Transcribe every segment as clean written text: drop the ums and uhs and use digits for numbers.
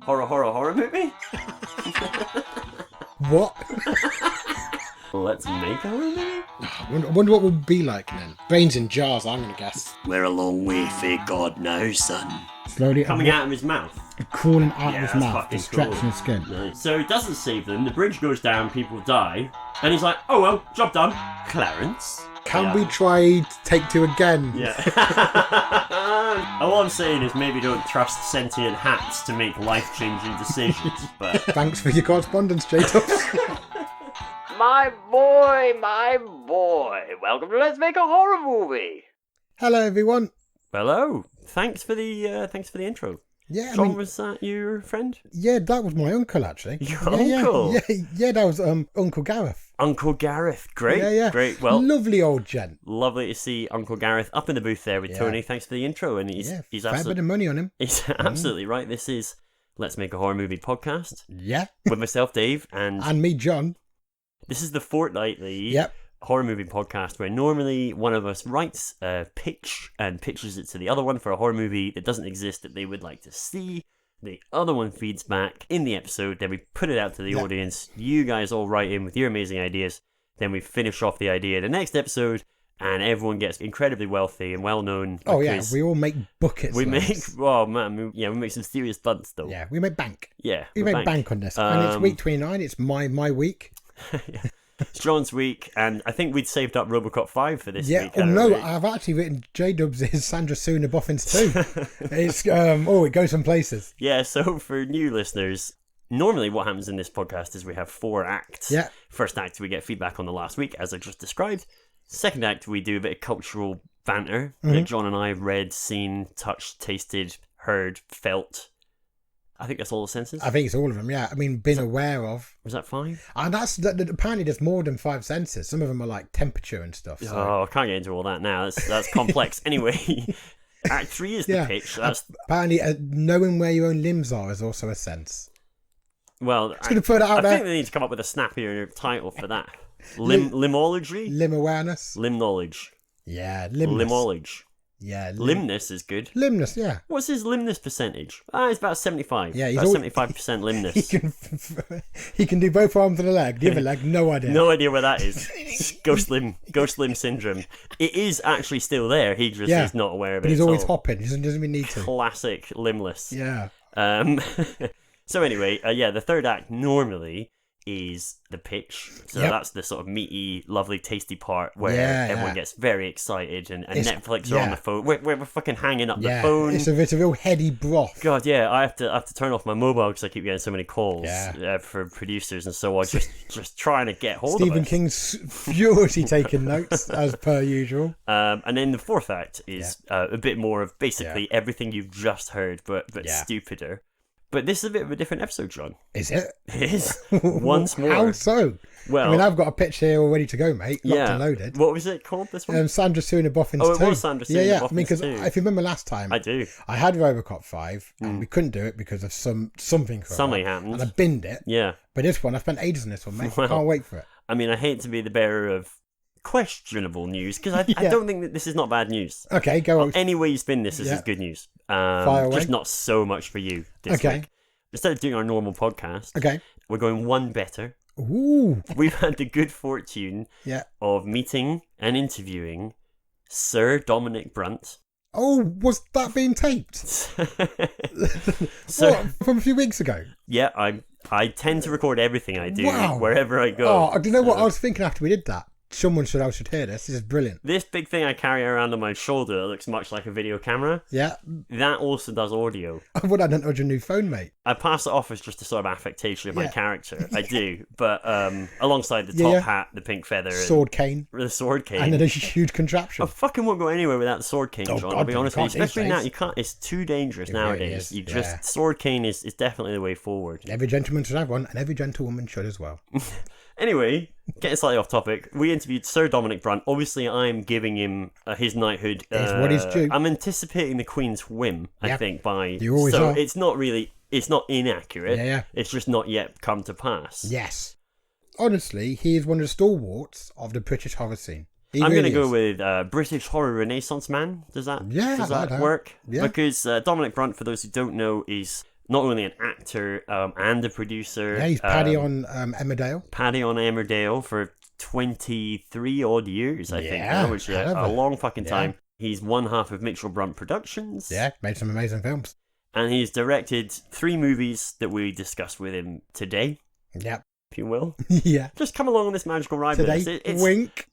horror movie? What? Let's make a horror movie? I wonder what we'll be like then. Brains in jars, I'm going to guess. We're a long way for God now, son. Slowly Coming out of his mouth. crawling out Yeah, of his that's mouth fucking and stretching cool. his skin. Nice. So he doesn't save them, the bridge goes down, people die, and he's like, oh well, job done. Clarence? Can we try take two again? Yeah. All I'm saying is maybe don't trust sentient hats to make life-changing decisions, but... Thanks for your correspondence, J-Tubs. My boy, welcome to Let's Make a Horror Movie. Hello, everyone. Hello. Thanks for the intro. Yeah, John, was that your friend? Yeah, that was my uncle, actually. Your yeah, uncle? Yeah, that was Uncle Gareth. Uncle Gareth. Great. Yeah. Great. Well, lovely old gent. lovely to see Uncle Gareth up in the booth there with Yeah. Tony. Thanks for the intro. And he's Fair bit absolutely, of money on him. he's absolutely right. This is Let's Make a Horror Movie podcast Yeah. with myself, Dave, and And me, John. this is the fortnightly Yep. horror movie podcast where normally one of us writes a pitch and pitches it to the other one for a horror movie that doesn't exist that they would like to see. The other one feeds back in the episode, then we put it out to the Yeah. audience. You guys all write in with your amazing ideas. Then we finish off the idea the next episode, and everyone gets incredibly wealthy and well known. Oh, yeah, we all make buckets. we make lads. oh man, we make some serious bunts though. Yeah, we make bank. Yeah, We make bank on this. And it's week 29. It's my week. It's John's week, and I think we'd saved up RoboCop 5 for this Yeah. week. Oh, hadn't no, we? I've actually written J-Dubs is Sandra Sooner Boffins too. It's, it goes some places. Yeah, so for new listeners, normally what happens in this podcast is we have 4 acts. Yeah. First act, we get feedback on the last week, as I just described. Second act, we do a bit of cultural banter that John and I have read, seen, touched, tasted, heard, felt. I think that's all the senses. I think it's all of them, yeah. I mean, been aware of. Was that 5? And apparently there's more than 5 senses. Some of them are like temperature and stuff. So. Oh, I can't get into all that now. That's complex. Anyway, act 3 is the Yeah. pitch. That's Apparently, knowing where your own limbs are is also a sense. well. Just gonna put it out I there. think they need to come up with a snappier title for that. Limology, Limb awareness. limb knowledge, Yeah, limness. limology. Yeah, Limness is good. limness. Yeah, What's his limness percentage? It's about 75. Yeah, he's about always- 75% limness. he can do both arms and a leg. The other leg, no idea. No idea where that is. Ghost limb syndrome. It is actually still there. He just Yeah, is not aware of it. But he's at always all. hopping. He doesn't even need to. Classic limbless. Yeah. So anyway, the third act normally is the pitch. So Yep. that's the sort of meaty, lovely, tasty part where Yeah, everyone yeah. gets very excited and It's- Netflix are on yeah. the phone. We're fucking hanging up Yeah. the phone. It's a real heady broth. God, yeah, I have to turn off my mobile because I keep getting so many calls Yeah. for producers and so on. Just trying to get hold Stephen of us. King's furiously taking notes as per usual. And then the fourth act is a bit more of basically everything you've just heard, but Yeah. stupider. But this is a bit of a different episode, John. Is it? It is. Once more. How so? Well, I mean, I've got a pitch here all ready to go, mate. Locked yeah. and loaded. What was it called, this one? Sandra Sooner Boffins Oh, it 2. was Sandra Sooner Yeah. I Boffins mean, because 2. if you remember last time, I do. I had RoboCop 5 and we couldn't do it because of something. Something happened. And I binned it. Yeah. But this one, I spent ages on this one, mate. Well, Can't wait for it. I mean, I hate to be the bearer of questionable news because I Yeah. don't think that this is not bad news. Okay, go on. Any way you spin this Yeah. is good news. Fire away. Just not so much for you this Okay. week. Instead of doing our normal podcast, Okay. we're going one better. Ooh. We've had the good fortune Yeah. of meeting and interviewing Sir Dominic Brunt. Oh, was that being taped? So, What? From a few weeks ago? yeah, I tend to record everything I do Wow. wherever I go. Oh, do you know what? So I was thinking after we did that. I should hear this. This is brilliant. this big thing I carry around on my shoulder that looks much like a video camera, Yeah. that also does audio. What I don't know your new phone, mate. I pass it off as just a sort of affectation of my Yeah. character. I do, but alongside the top Yeah. hat, the pink feather, Sword cane. and the sword cane. And then a huge contraption. I fucking won't go anywhere without the sword cane, Oh, John. God, I'll be you honest with you. can't these Especially now, days. you can't. It's too dangerous It really nowadays. is, You yeah. just sword cane is definitely the way forward. Every gentleman should have one, and every gentlewoman should as well. Anyway, getting slightly off topic, we interviewed Sir Dominic Brunt. Obviously, I'm giving him his knighthood. It's what is due. I'm anticipating the Queen's whim. I Yep. think by You always so are. it's not really. It's not inaccurate. Yeah. It's just not yet come to pass. Yes. Honestly, he is one of the stalwarts of the British horror scene. I'm really going to go is. with British horror renaissance man. Does that Yeah, does I that like that. work? Yeah. Because Dominic Brunt, for those who don't know, is not only an actor and a producer. Yeah, he's Paddy on Emmerdale. Paddy on Emmerdale for 23 odd years, I think now, which is a long fucking time. He's one half of Mitchell-Brunt Productions. Yeah, made some amazing films. And he's directed 3 movies that we discussed with him today. Yep. If you will. Yeah. Just come along on this magical ride today, with us. It's wink.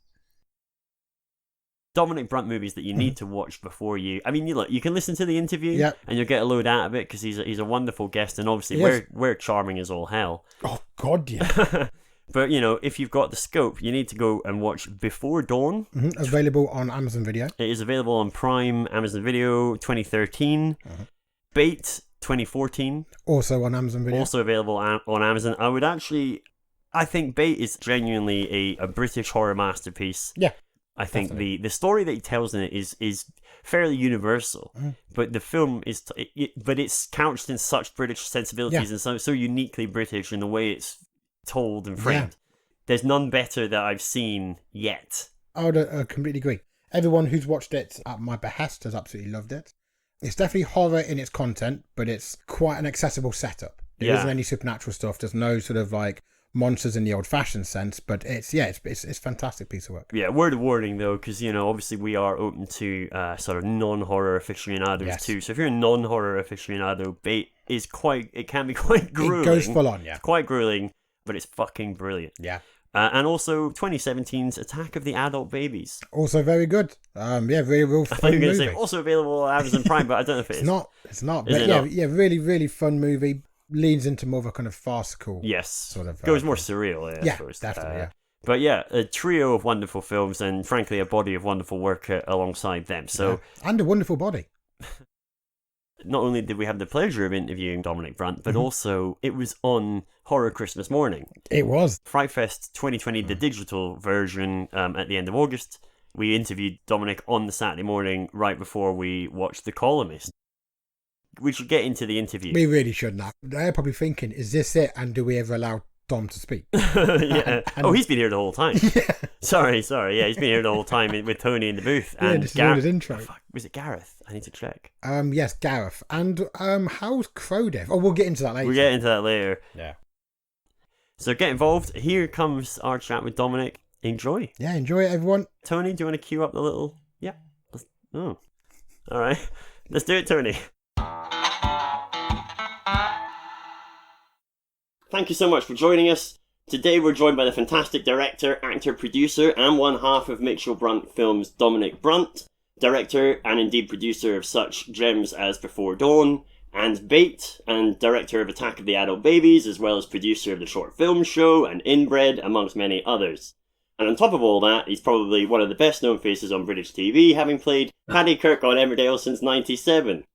Dominic Brunt movies that you need to watch before you... I mean, you can listen to the interview and you'll get a load out of it because he's a wonderful guest, and obviously we're charming as all hell. Oh, God, yeah. But, if you've got the scope, you need to go and watch Before Dawn. Mm-hmm. Available on Amazon Video. It is available on Prime, Amazon Video, 2013. Bait, 2014. Also on Amazon Video. Also available on Amazon. I think Bait is genuinely a British horror masterpiece. Yeah. I think the story that he tells in it is fairly universal, but the film is, but it's couched in such British sensibilities and so uniquely British in the way it's told and framed. There's none better that I've seen yet. I would completely agree. Everyone who's watched it at my behest has absolutely loved it. It's definitely horror in its content, but it's quite an accessible setup. There isn't any supernatural stuff. There's no sort of like monsters in the old-fashioned sense, but it's a fantastic piece of work. Yeah, word of warning though, because obviously we are open to sort of non-horror aficionados too. So if you're a non-horror aficionado, Bait is it can be quite grueling. It goes full on, It's quite grueling, but it's fucking brilliant. Yeah. And also 2017's Attack of the Adult Babies. Also very good. Really real fun movie. I thought you were going to say also available on Amazon Prime, but I don't know if it is. It's not. But really, really fun movie. Leans into more of a kind of farcical sort of... goes more surreal, I suppose. Definitely, But a trio of wonderful films and, frankly, a body of wonderful work alongside them. So and a wonderful body. Not only did we have the pleasure of interviewing Dominic Brunt, but also it was on Horror Christmas morning. It was. Fright Fest 2020, the digital version, at the end of August. We interviewed Dominic on the Saturday morning right before we watched The Columnist. We should get into the interview. We really should now. They're probably thinking, is this it? And do we ever allow Dom to speak? He's been here the whole time. Yeah. Sorry. Yeah, he's been here the whole time with Tony in the booth. And this is all his intro. Was it Gareth? I need to check. Yes, Gareth. And how's Crowdev? Oh, we'll get into that later. We'll get into that later. Yeah. So get involved. Here comes our chat with Dominic. Enjoy. Yeah, enjoy it, everyone. Tony, do you want to cue up the little... Yeah. Oh. All right. Let's do it, Tony. Thank you so much for joining us. Today we're joined by the fantastic director, actor, producer, and one half of Mitchell-Brunt Films, Dominic Brunt, director and indeed producer of such gems as Before Dawn and Bait, and director of Attack of the Adult Babies, as well as producer of the short film show and Inbred, amongst many others. And on top of all that, he's probably one of the best known faces on British TV, having played Paddy Kirk on Emmerdale since '97.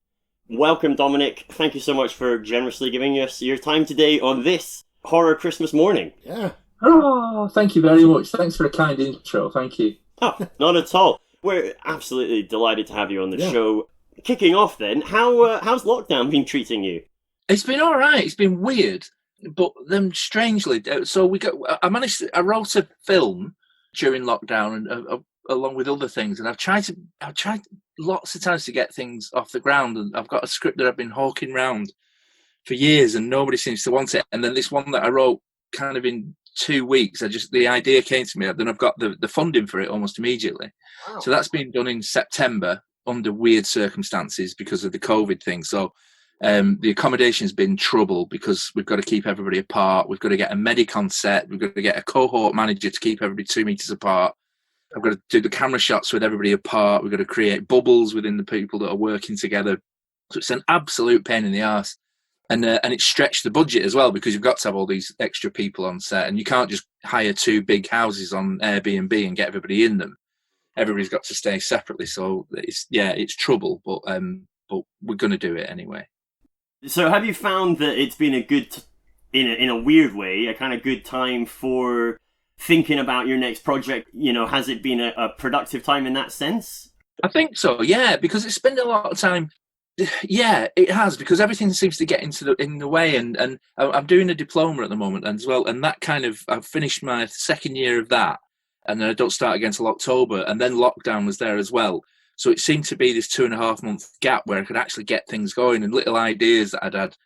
Welcome, Dominic. Thank you so much for generously giving us your time today on this horror Christmas morning. Yeah. Oh, thank you very much. Thanks for a kind intro. Thank you. Oh, not at all. We're absolutely delighted to have you on the show. Kicking off then, how's lockdown been treating you? It's been all right. It's been weird, but then strangely, so I wrote a film during lockdown and along with other things, and I've tried lots of times to get things off the ground, and I've got a script that I've been hawking around for years and nobody seems to want it. And then this one that I wrote kind of in 2 weeks, the idea came to me, then I've got the funding for it almost immediately. Wow. So that's been done in September under weird circumstances because of the COVID thing. So the accommodation's been trouble because we've got to keep everybody apart. We've got to get a medic on set. We've got to get a cohort manager to keep everybody 2 meters apart. I've got to do the camera shots with everybody apart. We've got to create bubbles within the people that are working together. So it's an absolute pain in the arse. And it's stretched the budget as well because you've got to have all these extra people on set, and you can't just hire 2 big houses on Airbnb and get everybody in them. Everybody's got to stay separately. So it's trouble, but we're going to do it anyway. So have you found that it's been a good, in a weird way, a kind of good time for thinking about your next project? Has it been a productive time in that sense? I think so, yeah, because it's spent a lot of time. Yeah, it has, because everything seems to get in the way, and I'm doing a diploma at the moment as well, and that I've finished my second year of that, and then I don't start again until October, and then lockdown was there as well. So it seemed to be this 2.5 month gap where I could actually get things going, and little ideas that I'd had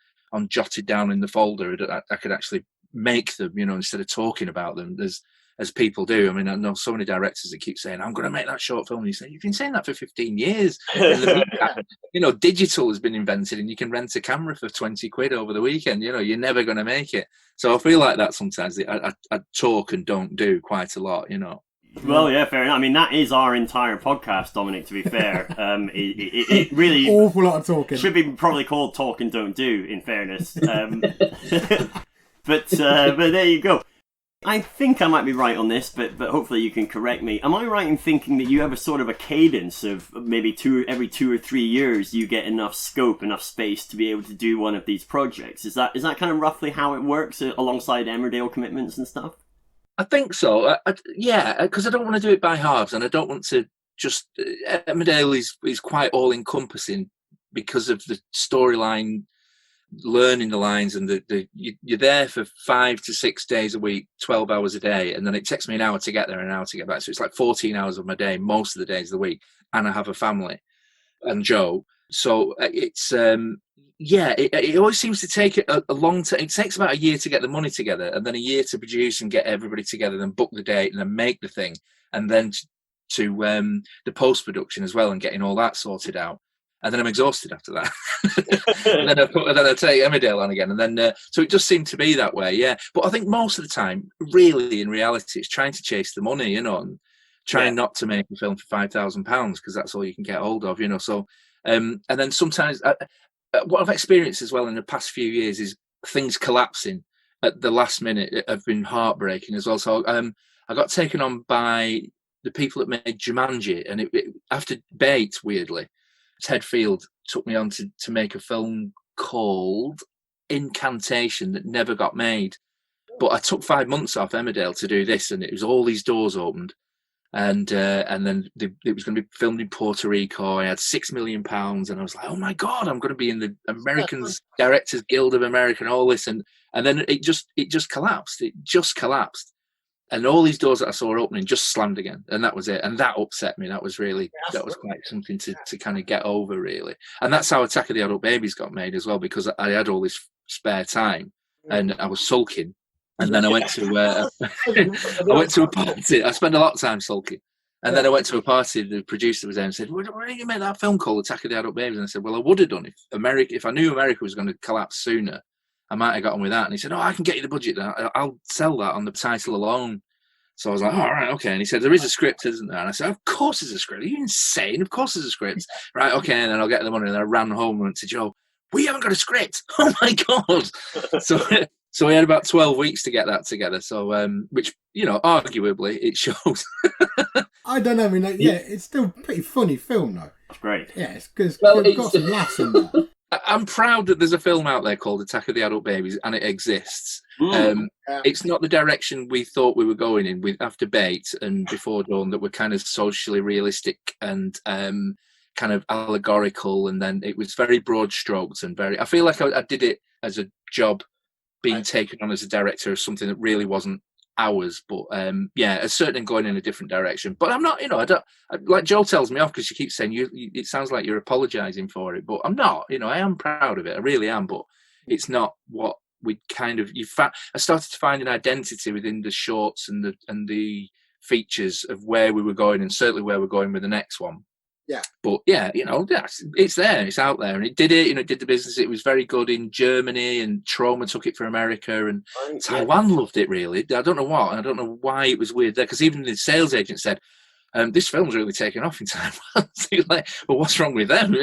jotted down in the folder. I could actually make them, instead of talking about them as people do. I mean, I know so many directors that keep saying, I'm going to make that short film. And you say, you've been saying that for 15 years. In the meantime, digital has been invented and you can rent a camera for 20 quid over the weekend. You're never going to make it. So I feel like that sometimes. I talk and don't do quite a lot, Well, yeah, fair enough. I mean, that is our entire podcast, Dominic, to be fair. It really... Awful lot of talking. Should be probably called Talk and Don't Do, in fairness. But there you go. I think I might be right on this, but hopefully you can correct me. Am I right in thinking that you have a sort of a cadence of maybe every 2 or 3 years you get enough scope, enough space to be able to do one of these projects? Is that kind of roughly how it works alongside Emmerdale commitments and stuff? I think so. Yeah, because I don't want to do it by halves, and I don't want to just... Emmerdale is quite all-encompassing because of the storyline, learning the lines, and you're there for 5 to 6 days a week, 12 hours a day, and then it takes me an hour to get there and an hour to get back. So it's like 14 hours of my day most of the days of the week, and I have a family and Joe. So it's it always seems to take a long time. It takes about a year to get the money together, and then a year to produce and get everybody together, then book the date and then make the thing, and then to the post-production as well and getting all that sorted out. And then I'm exhausted after that. and then I take Emmerdale on again. And then, so it just seemed to be that way, yeah. But I think most of the time, really, in reality, it's trying to chase the money, and trying not to make a film for £5,000 because that's all you can get hold of, So, and then sometimes, what I've experienced as well in the past few years is things collapsing at the last minute have been heartbreaking as well. So I got taken on by the people that made Jumanji, and it after Bait, weirdly, Ted Field took me on to make a film called Incantation that never got made. But I took 5 months off Emmerdale to do this, and it was all these doors opened. And then it was going to be filmed in Puerto Rico. I had £6 million, and I was like, oh my God, I'm going to be in the Americans Directors Guild of America and all this. And then it just collapsed. It just collapsed. And all these doors that I saw opening just slammed again. And that was it. And that upset me. That was quite something to kind of get over, really. And that's how Attack of the Adult Babies got made as well, because I had all this spare time and I was sulking. And then I went to a party. I spent a lot of time sulking. And then I went to a party. The producer was there and said, "Why didn't you make that film called Attack of the Adult Babies?" And I said, "Well, I would have done if I knew America was going to collapse sooner. I might have got on with that." And he said, "Oh, I can get you the budget. I'll sell that on the title alone." So I was like, "Oh, all right, okay." And he said, "There is a script, isn't there?" And I said, "Of course there's a script. Are you insane? Of course there's a script." Right, okay. And then I'll get the money. And I ran home and went to Joe, "We haven't got a script." Oh my God. So we had about 12 weeks to get that together. So, which, arguably it shows. I don't know. I mean, it's still a pretty funny film, though. It's great. Yeah, it's because it's got some laughs in there. I'm proud that there's a film out there called Attack of the Adult Babies, and it exists. It's not the direction we thought we were going in with after Bait and Before Dawn, that were kind of socially realistic and kind of allegorical, and then it was very broad strokes and I feel like I did it as a job, being taken on as a director of something that really wasn't ours, but it's certainly going in a different direction. But I'm not, like Joe tells me off because she keeps saying it sounds like you're apologising for it, but I'm not. I am proud of it, I really am, but it's not what we kind of. I started to find an identity within the shorts and the features of where we were going, and certainly where we're going with the next one. Yeah. But it's there, it's out there, and it did it. It did the business. It was very good in Germany, and Trauma took it for America, and Taiwan loved it. Really, I don't know what, and I don't know why it was weird there, because even the sales agent said, "This film's really taken off in Taiwan." So you're like, well, what's wrong with them?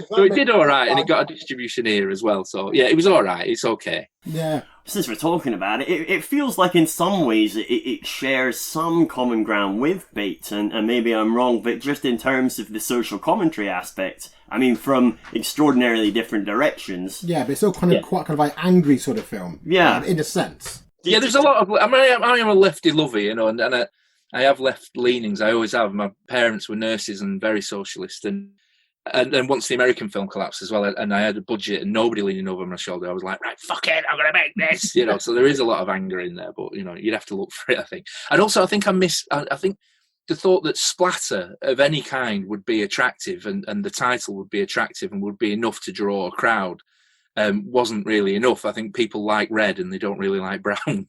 So it did all right, and it got a distribution here as well. So yeah, it was all right. It's okay. Yeah. Since we're talking about it, it feels like in some ways it shares some common ground with Bait, and maybe I'm wrong, but just in terms of the social commentary aspect, I mean, from extraordinarily different directions. Yeah, but it's all kind of quite kind of like angry sort of film. Yeah. In a sense. Yeah, there's a lot of. I am a lefty lover, and I have left leanings. I always have. My parents were nurses and very socialist, and then once the American film collapsed as well, and I had a budget and nobody leaning over my shoulder, I was like, right, fuck it, I'm gonna make this. So there is a lot of anger in there, but you'd have to look for it, I think. And also, I think I think the thought that splatter of any kind would be attractive, and the title would be attractive and would be enough to draw a crowd. wasn't really enough. I think people like red and they don't really like brown.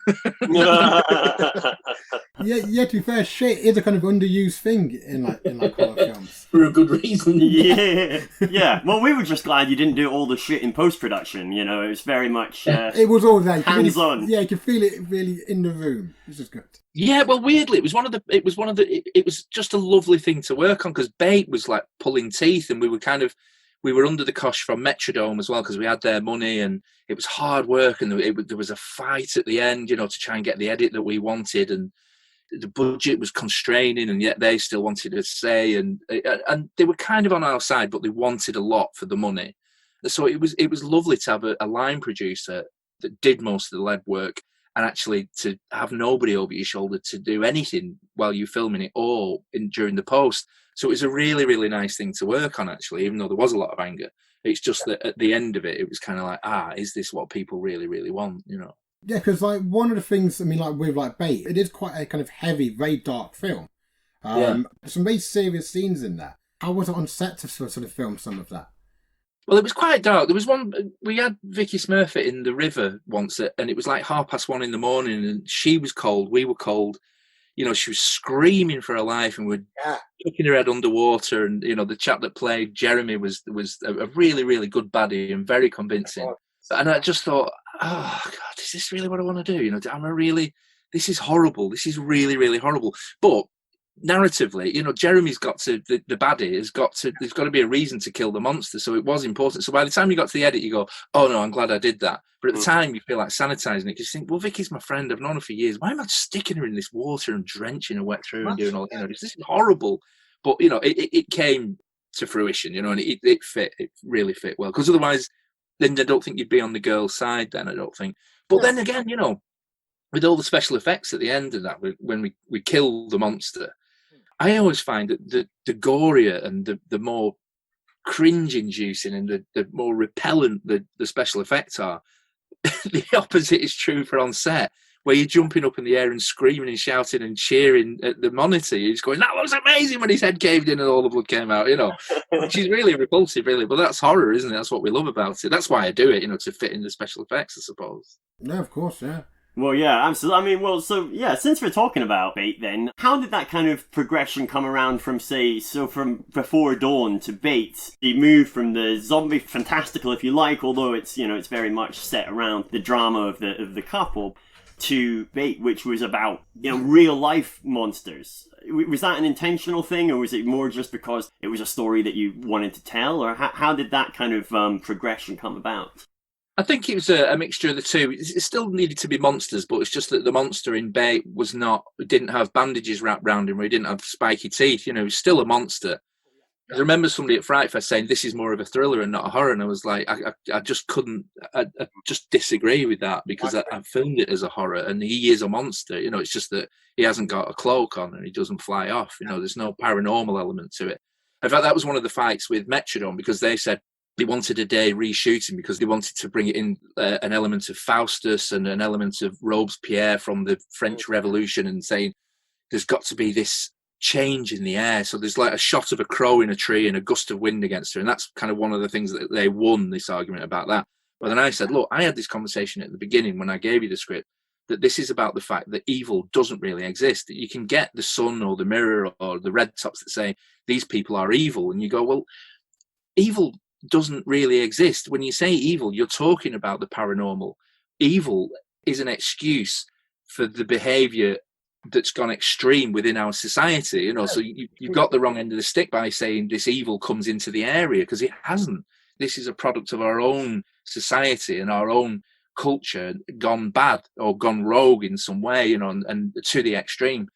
Yeah, to be fair, shit is a kind of underused thing in horror films. For a good reason. Yeah. Well, we were just glad you didn't do all the shit in post-production, you know, it was very much... it was all there. Hands-on. Yeah, you could feel it really in the room, which is good. Yeah, well, weirdly, it was just a lovely thing to work on, because bait was like pulling teeth, and we were under the cosh from Metrodome as well, because we had their money, and it was hard work, and there was a fight at the end, you know, to try and get the edit that we wanted, and the budget was constraining, and yet they still wanted to say, and they were kind of on our side, but they wanted a lot for the money. So it was lovely to have a line producer that did most of the lead work, and actually to have nobody over your shoulder to do anything while you're filming it or during the post. So it was a really, really nice thing to work on, actually, even though there was a lot of anger. It's just that at the end of it, it was kind of like, is this what people really, really want, you know? Yeah, because like one of the things, I mean, like with like Bait, it is quite a kind of heavy, very dark film. Some very serious scenes in there. How was it on set to sort of film some of that? Well, it was quite dark. There was one, we had Vicky Smurfett in the river once, and it was like 1:30 in the morning, and she was cold, we were cold. You know, she was screaming for her life, and we're chucking her head underwater. And, you know, the chap that played Jeremy was a really, really good baddie and very convincing. And I just thought, oh, God, is this really what I want to do? You know, this is horrible. This is really, really horrible. But narratively, you know, Jeremy's got to, the baddie there's got to be a reason to kill the monster. So it was important. So by the time you got to the edit, you go, oh no, I'm glad I did that. But at the time, you feel like sanitizing it, because you think, well, Vicky's my friend. I've known her for years. Why am I sticking her in this water and drenching her wet through and doing all, you know, this is horrible. But, you know, it came to fruition, you know, and it fit. It really fit well. Because otherwise, then I don't think you'd be on the girl's side then, I don't think. But then again, you know, with all the special effects at the end of that, when we kill the monster, I always find that the gorier and the more cringe-inducing and the more repellent the special effects are, the opposite is true for on set, where you're jumping up in the air and screaming and shouting and cheering at the monitor. You're just going, that looks amazing, when his head caved in and all the blood came out, you know. Which is really repulsive, really. But that's horror, isn't it? That's what we love about it. That's why I do it, you know, to fit in the special effects, I suppose. No, of course, yeah. Well, yeah, absolutely. I mean, since we're talking about Bait then, how did that kind of progression come around from Before Dawn to Bait? You moved from the zombie fantastical, if you like, although it's, you know, it's very much set around the drama of the couple, to Bait, which was about, you know, real life monsters. Was that an intentional thing, or was it more just because it was a story that you wanted to tell, or how did that kind of progression come about? I think it was a mixture of the two. It still needed to be monsters, but it's just that the monster in Bait didn't have bandages wrapped around him, or he didn't have spiky teeth. You know, he was still a monster. I remember somebody at Fright Fest saying this is more of a thriller and not a horror, and I was like, I just couldn't, I just disagree with that, because I filmed it as a horror, and he is a monster. You know, it's just that he hasn't got a cloak on and he doesn't fly off. You know, there's no paranormal element to it. In fact, that was one of the fights with Metrodome, because they said they wanted a day reshooting because they wanted to bring it in an element of Faustus and an element of Robespierre from the French Revolution, and saying there's got to be this change in the air. So there's like a shot of a crow in a tree and a gust of wind against her, and that's kind of one of the things that they won this argument about that. But then I said, look, I had this conversation at the beginning when I gave you the script, that this is about the fact that evil doesn't really exist, that you can get the Sun or the Mirror or the Red Tops that say these people are evil, and you go, well, evil doesn't really exist. When you say evil, you're talking about the paranormal. Evil is an excuse for the behavior that's gone extreme within our society, you know. So you've got the wrong end of the stick by saying this evil comes into the area, because it hasn't. This is a product of our own society and our own culture gone bad or gone rogue in some way, you know, and to the extreme.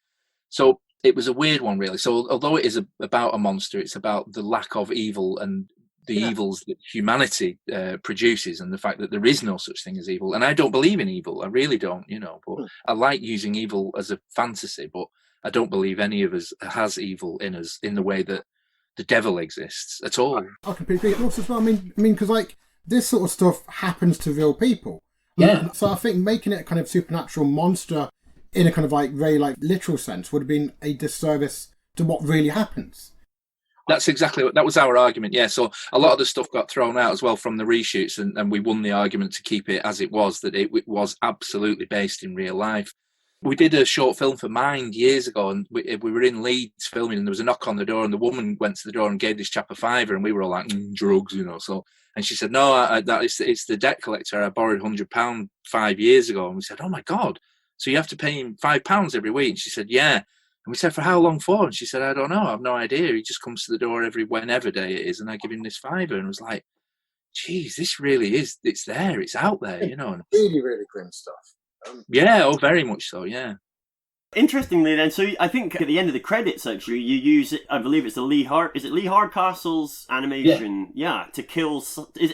So it was a weird one, really. So although it is about a monster, it's about the lack of evil and the evils that humanity produces, and the fact that there is no such thing as evil. And I don't believe in evil. I really don't, you know. But I like using evil as a fantasy, but I don't believe any of us has evil in us in the way that the devil exists at all. I completely agree. Also, as well, I mean, because like this sort of stuff happens to real people. Yeah. So I think making it a kind of supernatural monster in a kind of like very like literal sense would have been a disservice to what really happens. That's exactly what, that was our argument. Yeah. So a lot of the stuff got thrown out as well from the reshoots, and we won the argument to keep it as it was, that it was absolutely based in real life. We did a short film for Mind years ago, and we were in Leeds filming, and there was a knock on the door, and the woman went to the door and gave this chap a fiver, and we were all like, drugs, you know. So, and she said, no, it's the debt collector. I borrowed £100 5 years ago. And we said, oh my God. So you have to pay him £5 every week? And she said, yeah. And we said, for how long for? And she said, I don't know. I have no idea. He just comes to the door every whenever day it is, and I give him this fiver. And I was like, geez, this really is, it's there, it's out there, you know. Really, really grim stuff. Yeah, oh, very much so, yeah. Interestingly, then, so I think at the end of the credits, actually, you use it. I believe it's the Lee Hardcastle's animation, to kill.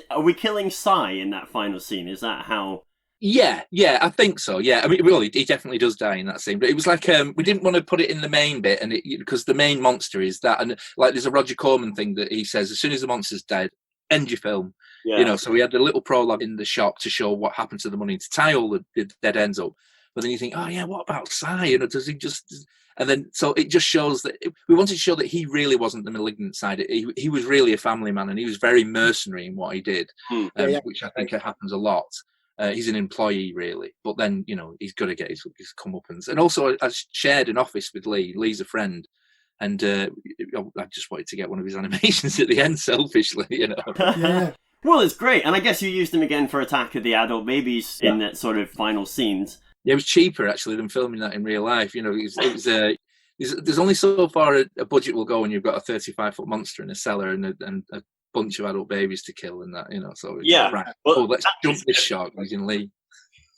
Are we killing Cy in that final scene? Is that how? Yeah, I think so. Yeah, I mean, well, he definitely does die in that scene, but it was like we didn't want to put it in the main bit, and because the main monster is that, and like there's a Roger Corman thing that he says, as soon as the monster's dead, end your film. Yeah. You know, so we had a little prologue in the shop to show what happened to the money, to tie all the dead ends up. But then you think, oh yeah, what about Cy? You know, does he just? And then so it just shows that we wanted to show that he really wasn't the malignant side. He was really a family man, and he was very mercenary in what he did, which I think happens a lot. He's an employee, really, but then, you know, he's got to get his comeuppance. And also, I shared an office with Lee. Lee's a friend, and I just wanted to get one of his animations at the end, selfishly, you know. Yeah. Well, it's great, and I guess you used him again for Attack of the Adult Babies in that sort of final scenes. Yeah, it was cheaper actually than filming that in real life. You know, there's only so far a budget will go when you've got a 35-foot monster in a cellar and a bunch of adult babies to kill and that, you know. So right. Well, let's jump this shark using Lee.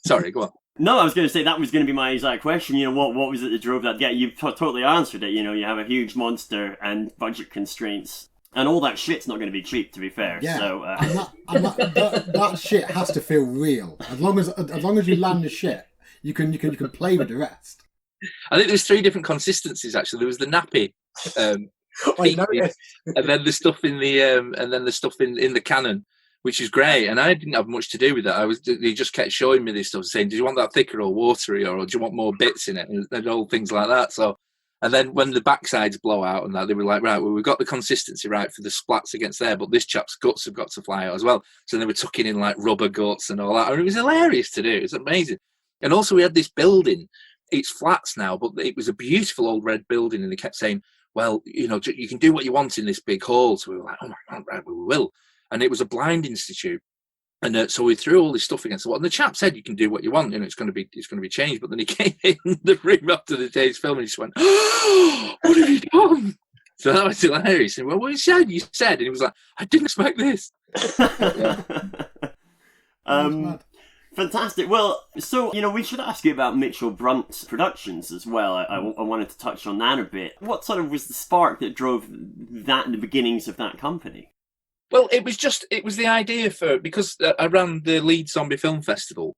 Sorry, go on. No, I was going to say that was going to be my exact question. You know, what was it that drove that? Yeah, you've totally answered it. You know, you have a huge monster and budget constraints. And all that shit's not going to be cheap, to be fair. Yeah, so, and that shit has to feel real. As long as you land the shit, you can play with the rest. I think there's 3 different consistencies actually. There was the nappy, and then the stuff in the cannon, which is great. And I didn't have much to do with that. They just kept showing me this stuff, saying, "Do you want that thicker or watery, or do you want more bits in it?" And all things like that. So. And then when the backsides blow out and that, they were like, right, well, we've got the consistency right for the splats against there, but this chap's guts have got to fly out as well. So they were tucking in like rubber guts and all that. I mean, it was hilarious to do. It was amazing. And also we had this building. It's flats now, but it was a beautiful old red building. And they kept saying, well, you know, you can do what you want in this big hall. So we were like, oh my God, right, we will. And it was a blind institute. And so we threw all this stuff against the wall. And the chap said, you can do what you want, you know, it's going to be changed. But then he came in the room after the day's film and he just went, oh, what have you done? So that was hilarious. And well, what you said. And he was like, I didn't expect this. Fantastic. Well, so, you know, we should ask you about Mitchell-Brunt's productions as well. I wanted to touch on that a bit. What sort of was the spark that drove that in the beginnings of that company? Well, it was the idea because I ran the Leeds Zombie Film Festival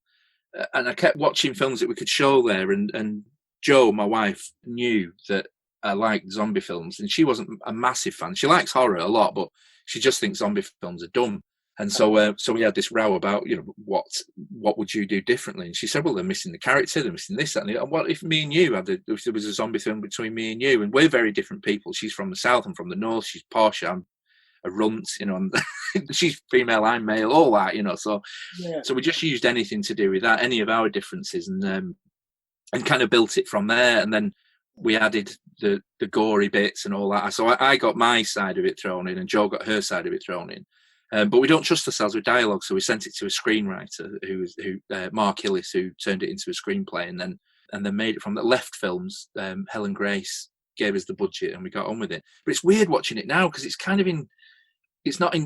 and I kept watching films that we could show there. And Jo, my wife, knew that I liked zombie films and she wasn't a massive fan. She likes horror a lot, but she just thinks zombie films are dumb. And so we had this row about, you know, what would you do differently? And she said, well, they're missing the character, they're missing this, that, and the other. What if me and you if there was a zombie film between me and you? And we're very different people. She's from the south, I'm from the north. She's posh, I'm a runt, you know. She's female, I'm male, all that, you know. So we just used anything to do with that, any of our differences, and kind of built it from there. And then we added the gory bits and all that. So I got my side of it thrown in, and Jo got her side of it thrown in. But we don't trust ourselves with dialogue, so we sent it to a screenwriter, who Mark Hillis, who turned it into a screenplay, and then made it from the Left Films. Helen Grace gave us the budget, and we got on with it. But it's weird watching it now because it's kind of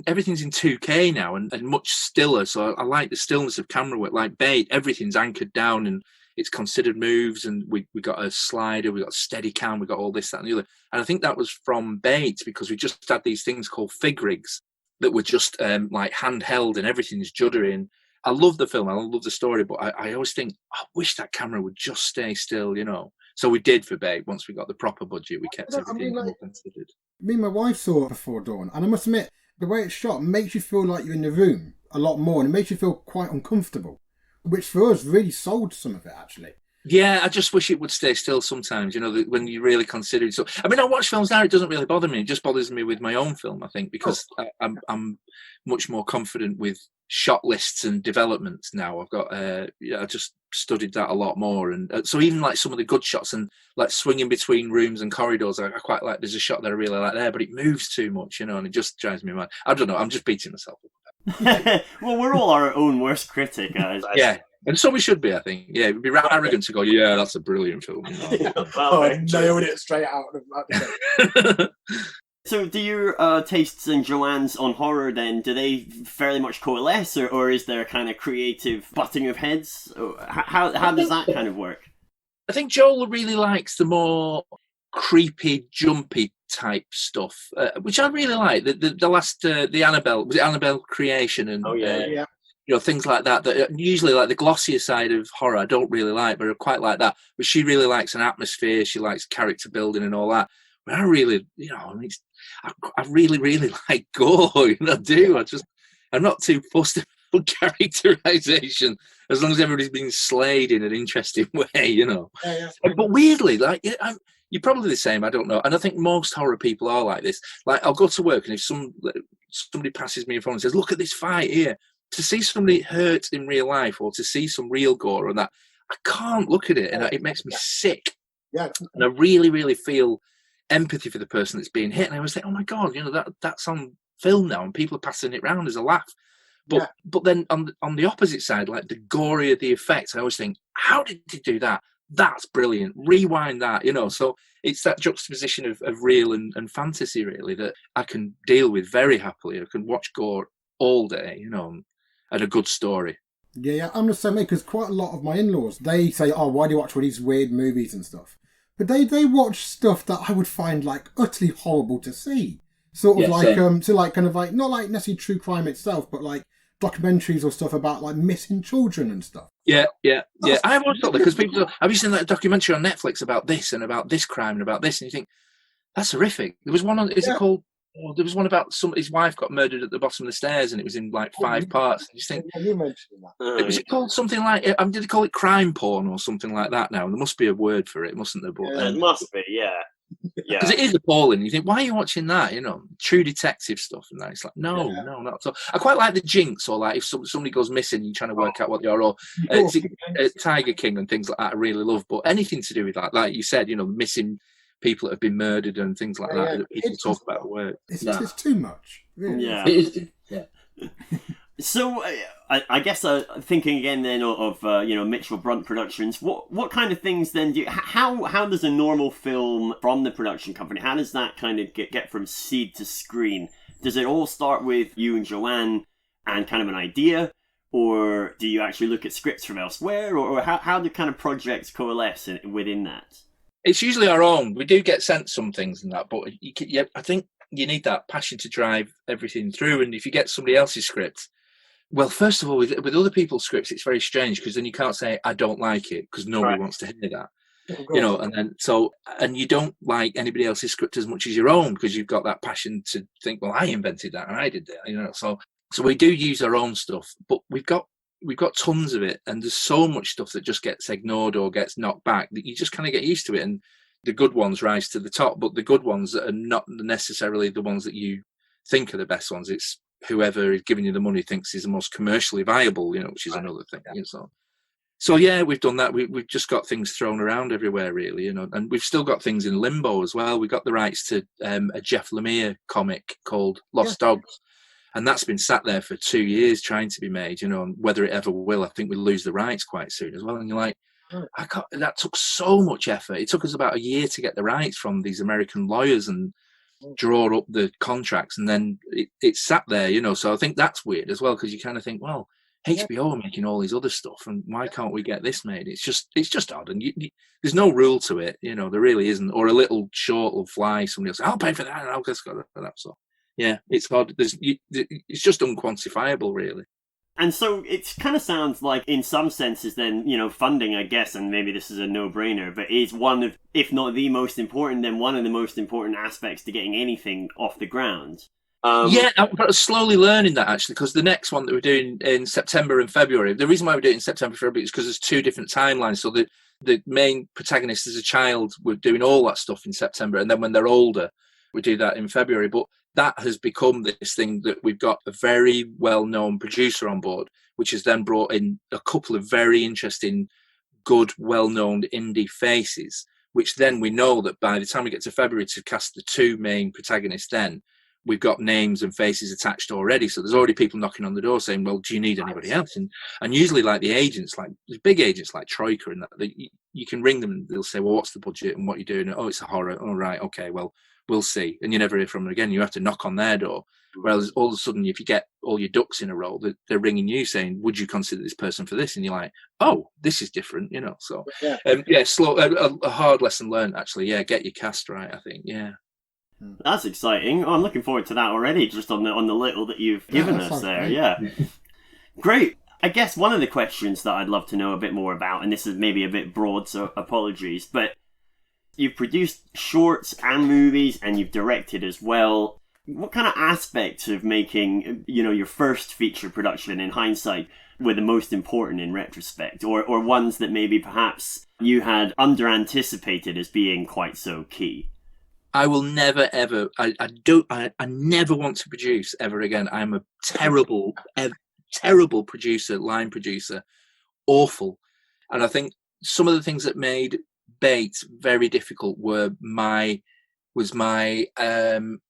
everything's in 2K now and much stiller. So I like the stillness of camera work. Like Bait, everything's anchored down and it's considered moves, and we got a slider, we got a steady cam, we got all this, that, and the other. And I think that was from Bait because we just had these things called fig rigs that were just like handheld and everything's juddering. I love the film, I love the story, but I always think, I wish that camera would just stay still, you know. So we did for Bait. Once we got the proper budget, we kept everything considered. Me and my wife saw it Before Dawn, and I must admit, the way it's shot makes you feel like you're in the room a lot more, and it makes you feel quite uncomfortable, which for us really sold some of it, actually. Yeah, I just wish it would stay still sometimes, when you really consider it. So, I mean, I watch films now, it doesn't really bother me. It just bothers me with my own film, I think, because I'm much more confident with shot lists and developments now. I've got, I just studied that a lot more. And so even like some of the good shots and like swinging between rooms and corridors, I quite like, there's a shot that I really like there, but it moves too much, and it just drives me mad. I don't know, I'm just beating myself up. Well, we're all our own worst critic, guys. Yeah. And so we should be, I think. Yeah, it would be arrogant to go, yeah, that's a brilliant film. Nailed it straight out of that. So do your tastes and Joanne's on horror then, do they fairly much coalesce, or is there kind of creative butting of heads? How does that kind of work? I think Joel really likes the more creepy, jumpy type stuff, which I really like. The last, the Annabelle, was it Annabelle Creation? And, yeah. Things like that usually like the glossier side of horror I don't really like, but I quite like that. But she really likes an atmosphere, she likes character building and all that. But I really, I really, really like gore, I do. I'm not too fussed about characterization, as long as everybody's being slayed in an interesting way, Yeah. But weirdly, like, you're probably the same, I don't know. And I think most horror people are like this. Like, I'll go to work, and if somebody passes me in front and says, look at this fight here, to see somebody hurt in real life or to see some real gore and that, I can't look at it, and it makes me sick. Yeah. And I really, really feel empathy for the person that's being hit. And I always think, oh my God, that's on film now and people are passing it around as a laugh. But then on the opposite side, like the gorier the effects, I always think, how did they do that? That's brilliant. Rewind that, So it's that juxtaposition of real and fantasy, really, that I can deal with very happily. I can watch gore all day, and a good story. Yeah, I'm the same way, because quite a lot of my in-laws, they say, oh, why do you watch all these weird movies and stuff? But they watch stuff that I would find like utterly horrible to see. Sort of not like necessarily true crime itself, but like documentaries or stuff about like missing children and stuff. Yeah. I watched that because people have you seen that documentary on Netflix about this and about this crime and about this, and you think that's horrific. There was one on, is it called? Oh, there was one about his wife got murdered at the bottom of the stairs, and it was in like 5 parts. And you think, you mentioned that. Was it called something like? Did they call it crime porn or something like that? Now there must be a word for it, mustn't there? But it must be, yeah. Because it is appalling. You think, why are you watching that? True detective stuff and that. It's like, no, not so. I quite like the Jinx, or like if somebody goes missing, you're trying to work out what they are, or Tiger King and things like that. I really love, but anything to do with that, like you said, missing people that have been murdered and things like that people talk about at work. It's too much. Really. Yeah. It is, yeah. So I guess thinking again then of Mitchell-Brunt Productions, what kind of things then how does a normal film from the production company, how does that kind of get from seed to screen? Does it all start with you and Joanne and kind of an idea, or do you actually look at scripts from elsewhere, or how do kind of projects coalesce within that? It's usually our own. We do get sent some things and that, but I think you need that passion to drive everything through. And if you get somebody else's script, well, first of all, with other people's scripts, it's very strange, because then you can't say I don't like it, because nobody wants to hear that. And you don't like anybody else's script as much as your own, because you've got that passion to think, well, I invented that and I did that. So we do use our own stuff, but we've got tons of it, and there's so much stuff that just gets ignored or gets knocked back that you just kind of get used to it, and the good ones rise to the top. But the good ones are not necessarily the ones that you think are the best ones. It's whoever is giving you the money thinks is the most commercially viable, which is another thing. So yeah, we've done that. We've just got things thrown around everywhere, really, and we've still got things in limbo as well. We got the rights to a Jeff Lemire comic called Lost Dogs. And that's been sat there for 2 years trying to be made, and whether it ever will, I think we'll lose the rights quite soon as well. And you're like, that took so much effort. It took us about a year to get the rights from these American lawyers and draw up the contracts, and then it sat there, So I think that's weird as well, because you kind of think, well, HBO are making all these other stuff, and why can't we get this made? It's just odd, and there's no rule to it, there really isn't. Or a little short will fly, somebody will say, I'll pay for that, and I'll just go for that. So yeah, it's odd. It's just unquantifiable, really. And so it kind of sounds like, in some senses, then, funding, I guess, and maybe this is a no-brainer, but is one of, if not the most important, then one of the most important aspects to getting anything off the ground. Yeah, I'm slowly learning that, actually, because the next one that we're doing in September and February, the reason why we do it in September and February is because there's 2 different timelines. So the main protagonist as a child, we're doing all that stuff in September, and then when they're older, we do that in February. But that has become this thing that we've got a very well-known producer on board, which has then brought in a couple of very interesting, good, well-known indie faces, which then we know that by the time we get to February to cast the two main protagonists, then we've got names and faces attached already. So there's already people knocking on the door saying, well, do you need anybody else? And usually like the agents, like the big agents like Troika and that, you can ring them and they'll say, well, what's the budget and what you're doing? Oh, it's a horror. Oh, right. Okay, well, we'll see. And you never hear from them again. You have to knock on their door. Whereas all of a sudden, if you get all your ducks in a row, they're ringing you saying, would you consider this person for this? And you're like, oh, this is different, So, slow, a hard lesson learned, actually. Yeah, get your cast right, I think. Yeah. That's exciting. Oh, I'm looking forward to that already, just on the little that you've given us there. Great. Yeah. Great. I guess one of the questions that I'd love to know a bit more about, and this is maybe a bit broad, so apologies, but you've produced shorts and movies, and you've directed as well. What kind of aspects of making, your first feature production in hindsight were the most important in retrospect, or ones that maybe perhaps you had under-anticipated as being quite so key? I will never, ever, I never want to produce ever again. I'm a terrible producer, line producer, awful. And I think some of the things that made Bait very difficult was my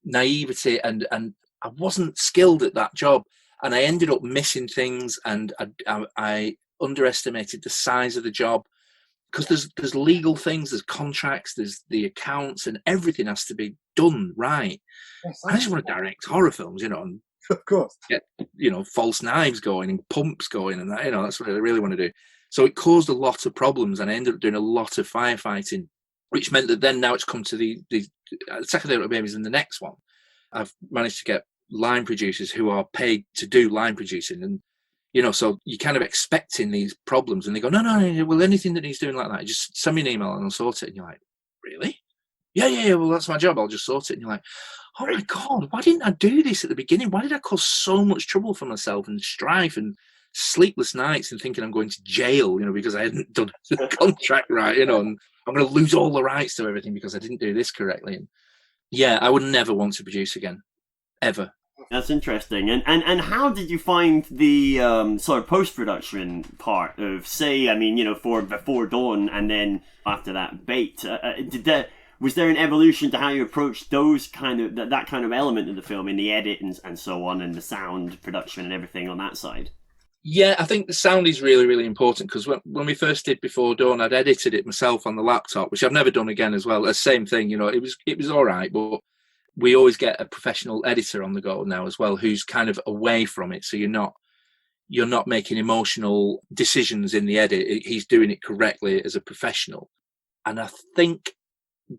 naivety, and I wasn't skilled at that job. And I ended up missing things, and I underestimated the size of the job. Because there's legal things, there's contracts, there's the accounts, and everything has to be done right. Yes, I just want to direct horror films, and of course get false knives going and pumps going, and that that's what I really want to do. So it caused a lot of problems, and I ended up doing a lot of firefighting, which meant that then now it's come to the Psychedelic Babies in the next one. I've managed to get line producers who are paid to do line producing, and so you're kind of expecting these problems, and they go, no, well, anything that needs doing like that, just send me an email and I'll sort it. And you're like, really? Yeah, well, that's my job. I'll just sort it. And you're like, oh my God, why didn't I do this at the beginning? Why did I cause so much trouble for myself and strife and sleepless nights and thinking I'm going to jail, because I hadn't done the contract right, and I'm going to lose all the rights to everything because I didn't do this correctly. And yeah, I would never want to produce again, ever. That's interesting. And how did you find the sort of post-production part of, say, for Before Dawn and then after that Bait? Was there an evolution to how you approached those that kind of element of the film in the edit and so on, and the sound production and everything on that side? Yeah, I think the sound is really, really important, because when we first did Before Dawn, I'd edited it myself on the laptop, which I've never done again as well. The same thing, it was all right, but we always get a professional editor on the go now as well, who's kind of away from it. So you're not making emotional decisions in the edit. He's doing it correctly as a professional. And I think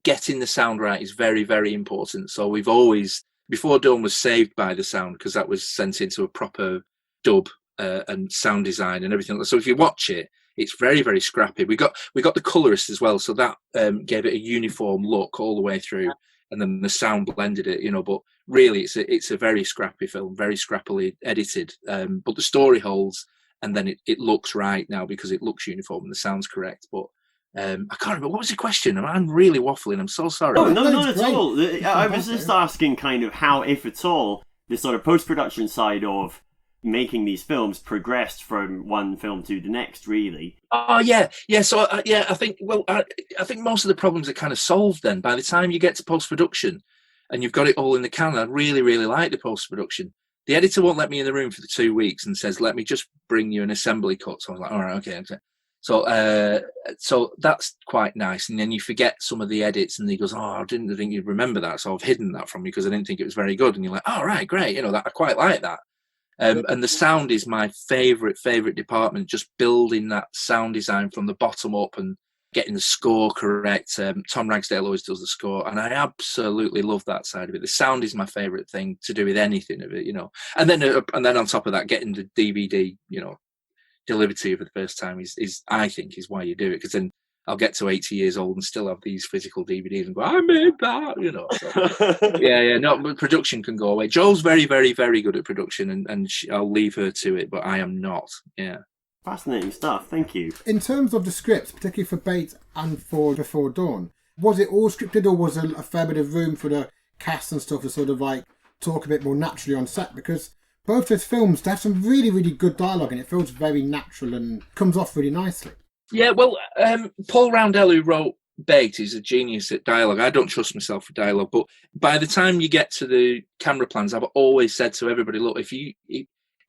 getting the sound right is very, very important. So we've always, Before Dawn was saved by the sound, because that was sent into a proper dub and sound design and everything. So if you watch it, it's very, very scrappy. We got the colorist as well, so that gave it a uniform look all the way through. And then the sound blended it, but really it's a very scrappy film, very scrappily edited. But the story holds, and then it looks right now because it looks uniform and the sound's correct. But I can't remember, what was the question? I'm really waffling. I'm so sorry. Oh, no, not at all. I was just asking kind of how, if at all, the sort of post-production side of making these films progressed from one film to the next, really. Oh yeah. So I think I think most of the problems are kind of solved then by the time you get to post-production and you've got it all in the can. I really, really like the post-production. The editor won't let me in the room for the 2 weeks and says, let me just bring you an assembly cut. So I was like, all right, okay. So that's quite nice. And then you forget some of the edits, and he goes, oh, I didn't think you'd remember that, so I've hidden that from you because I didn't think it was very good. And you're like, oh, right, great, that I quite like that. And the sound is my favourite department, just building that sound design from the bottom up and getting the score correct. Tom Ragsdale always does the score, and I absolutely love that side of it. The sound is my favourite thing to do with anything of it, And then on top of that, getting the DVD, delivered to you for the first time is I think is why you do it, because then I'll get to 80 years old and still have these physical DVDs and go, I made that, So, yeah. No, but production can go away. Jo's very, very, very good at production, and I'll leave her to it, but I am not. Yeah. Fascinating stuff, thank you. In terms of the scripts, particularly for Bates and for Before Dawn, was it all scripted, or was there a fair bit of room for the cast and stuff to sort of like talk a bit more naturally on set? Because both those films, they have some really, really good dialogue, and it feels very natural and comes off really nicely. Yeah, well, Paul Roundell, who wrote Bates, is a genius at dialogue. I don't trust myself for dialogue, but by the time you get to the camera plans, I've always said to everybody, look, if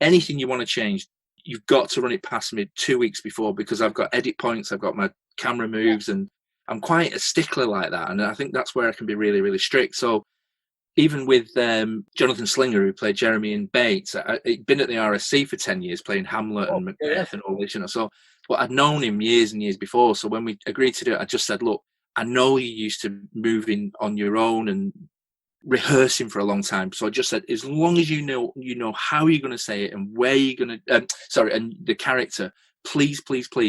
anything you want to change, you've got to run it past me 2 weeks before, because I've got edit points, I've got my camera moves, and I'm quite a stickler like that. And I think that's where I can be really, really strict. So even with Jonathan Slinger, who played Jeremy in Bates, I'd been at the RSC for 10 years playing Hamlet and Macbeth and all this, so but I'd known him years and years before. So when we agreed to do it, I just said, look, I know you're used to moving on your own and rehearsing for a long time. So I just said, as long as you know how you're going to say it and where you're going to, and the character, please,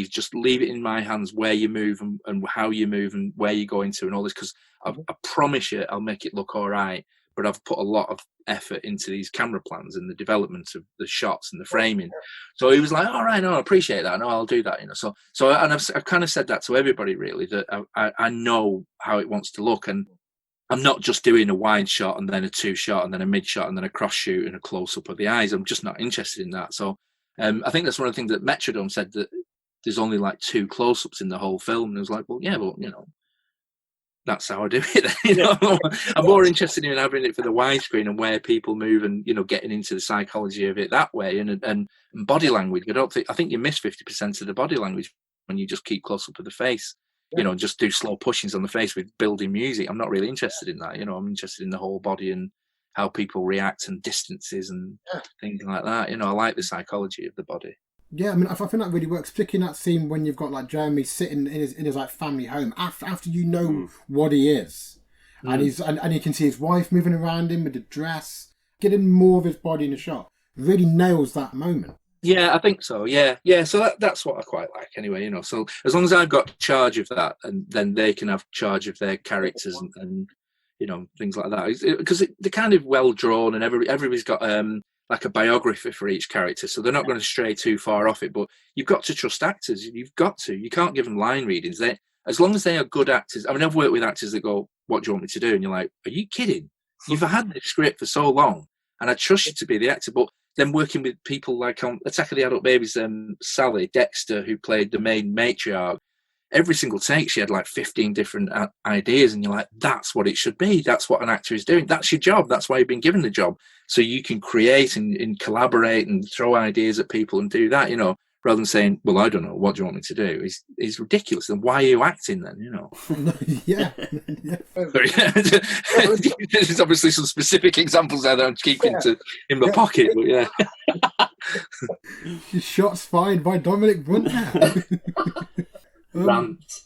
just leave it in my hands where you move and how you move and where you're going to and all this, because I promise you I'll make it look all right. But I've put a lot of effort into these camera plans and the development of the shots and the framing. So he was like, all right, no, I appreciate that. No, I'll do that, So and I've kind of said that to everybody, really, that I know how it wants to look. And I'm not just doing a wide shot and then a 2-shot and then a mid shot and then a cross shoot and a close up of the eyes. I'm just not interested in that. So I think that's one of the things that Metrodome said, that there's only like 2 close ups in the whole film. And I was like, well, yeah, but that's how I do it. I'm more interested in having it for the widescreen and where people move and getting into the psychology of it that way and body language. I think you miss 50% of the body language when you just keep close up of the face. Just do slow pushings on the face with building music. I'm not really interested in that. I'm interested in the whole body and how people react and distances and things like that. I like the psychology of the body. Yeah, I mean, I think that really works, particularly in that scene when you've got like Jeremy sitting in his like family home after what he is, and you can see his wife moving around him with the dress, getting more of his body in the shot. Really nails that moment. Yeah, I think so. Yeah. So that's what I quite like, anyway. So as long as I've got charge of that, and then they can have charge of their characters and things like that, because they're kind of well drawn, and everybody's got like a biography for each character, so they're not going to stray too far off it. But you've got to trust actors. You can't give them line readings. As long as they are good actors. I mean, I've worked with actors that go, "What do you want me to do?" And you're like, "Are you kidding? You've had this script for so long, and I trust you to be the actor." But then working with people like on Attack of the Adult Babies, Sally Dexter, who played the main matriarch, every single take she had like 15 different ideas, and you're like, that's what it should be. That's what an actor is doing. That's your job. That's why you've been given the job. So you can create and collaborate and throw ideas at people and do that, rather than saying, well, I don't know, what do you want me to do? Is ridiculous. Then why are you acting then, Yeah. There's obviously some specific examples there that I'm keeping in my pocket, but yeah. Shots fired by Dominic Brunt now. Rant.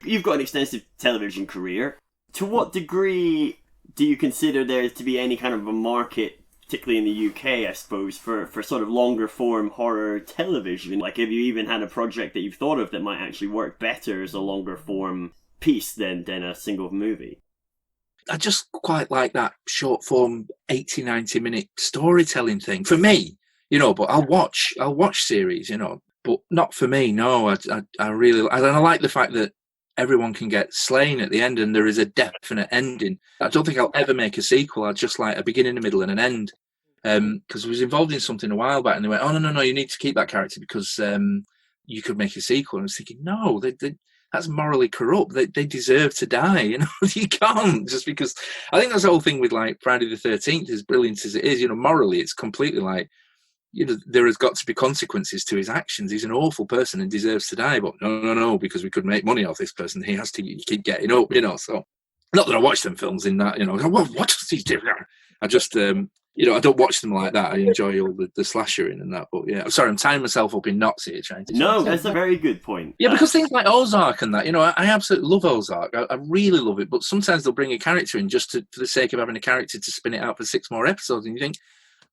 You've got an extensive television career. To what degree do you consider there to be any kind of a market, particularly in the UK, I suppose, for sort of longer form horror television? Like, have you even had a project that you've thought of that might actually work better as a longer form piece than a single movie? I just quite like that short form 80, 90 minute storytelling thing for me, but I'll watch series, but not for me. No, I really, and I like the fact that everyone can get slain at the end and there is a definite ending. I don't think I'll ever make a sequel. I'd just like a beginning, a middle and an end. Because I was involved in something a while back and they went, oh, no, you need to keep that character because you could make a sequel. And I was thinking, no, that's morally corrupt. They deserve to die. You can't, just because. I think that's the whole thing with like Friday the 13th, as brilliant as it is, morally it's completely like, there has got to be consequences to his actions. He's an awful person and deserves to die. But no, because we could make money off this person. He has to keep getting up, So, not that I watch them films in that, what does he do? I just, I don't watch them like that. I enjoy all the slashering and that. But yeah, I'm sorry, I'm tying myself up in knots here trying to. No, that's a very good point. Yeah, because things like Ozark and that, I absolutely love Ozark. I really love it. But sometimes they'll bring a character in just for the sake of having a character to spin it out for 6 more episodes. And you think,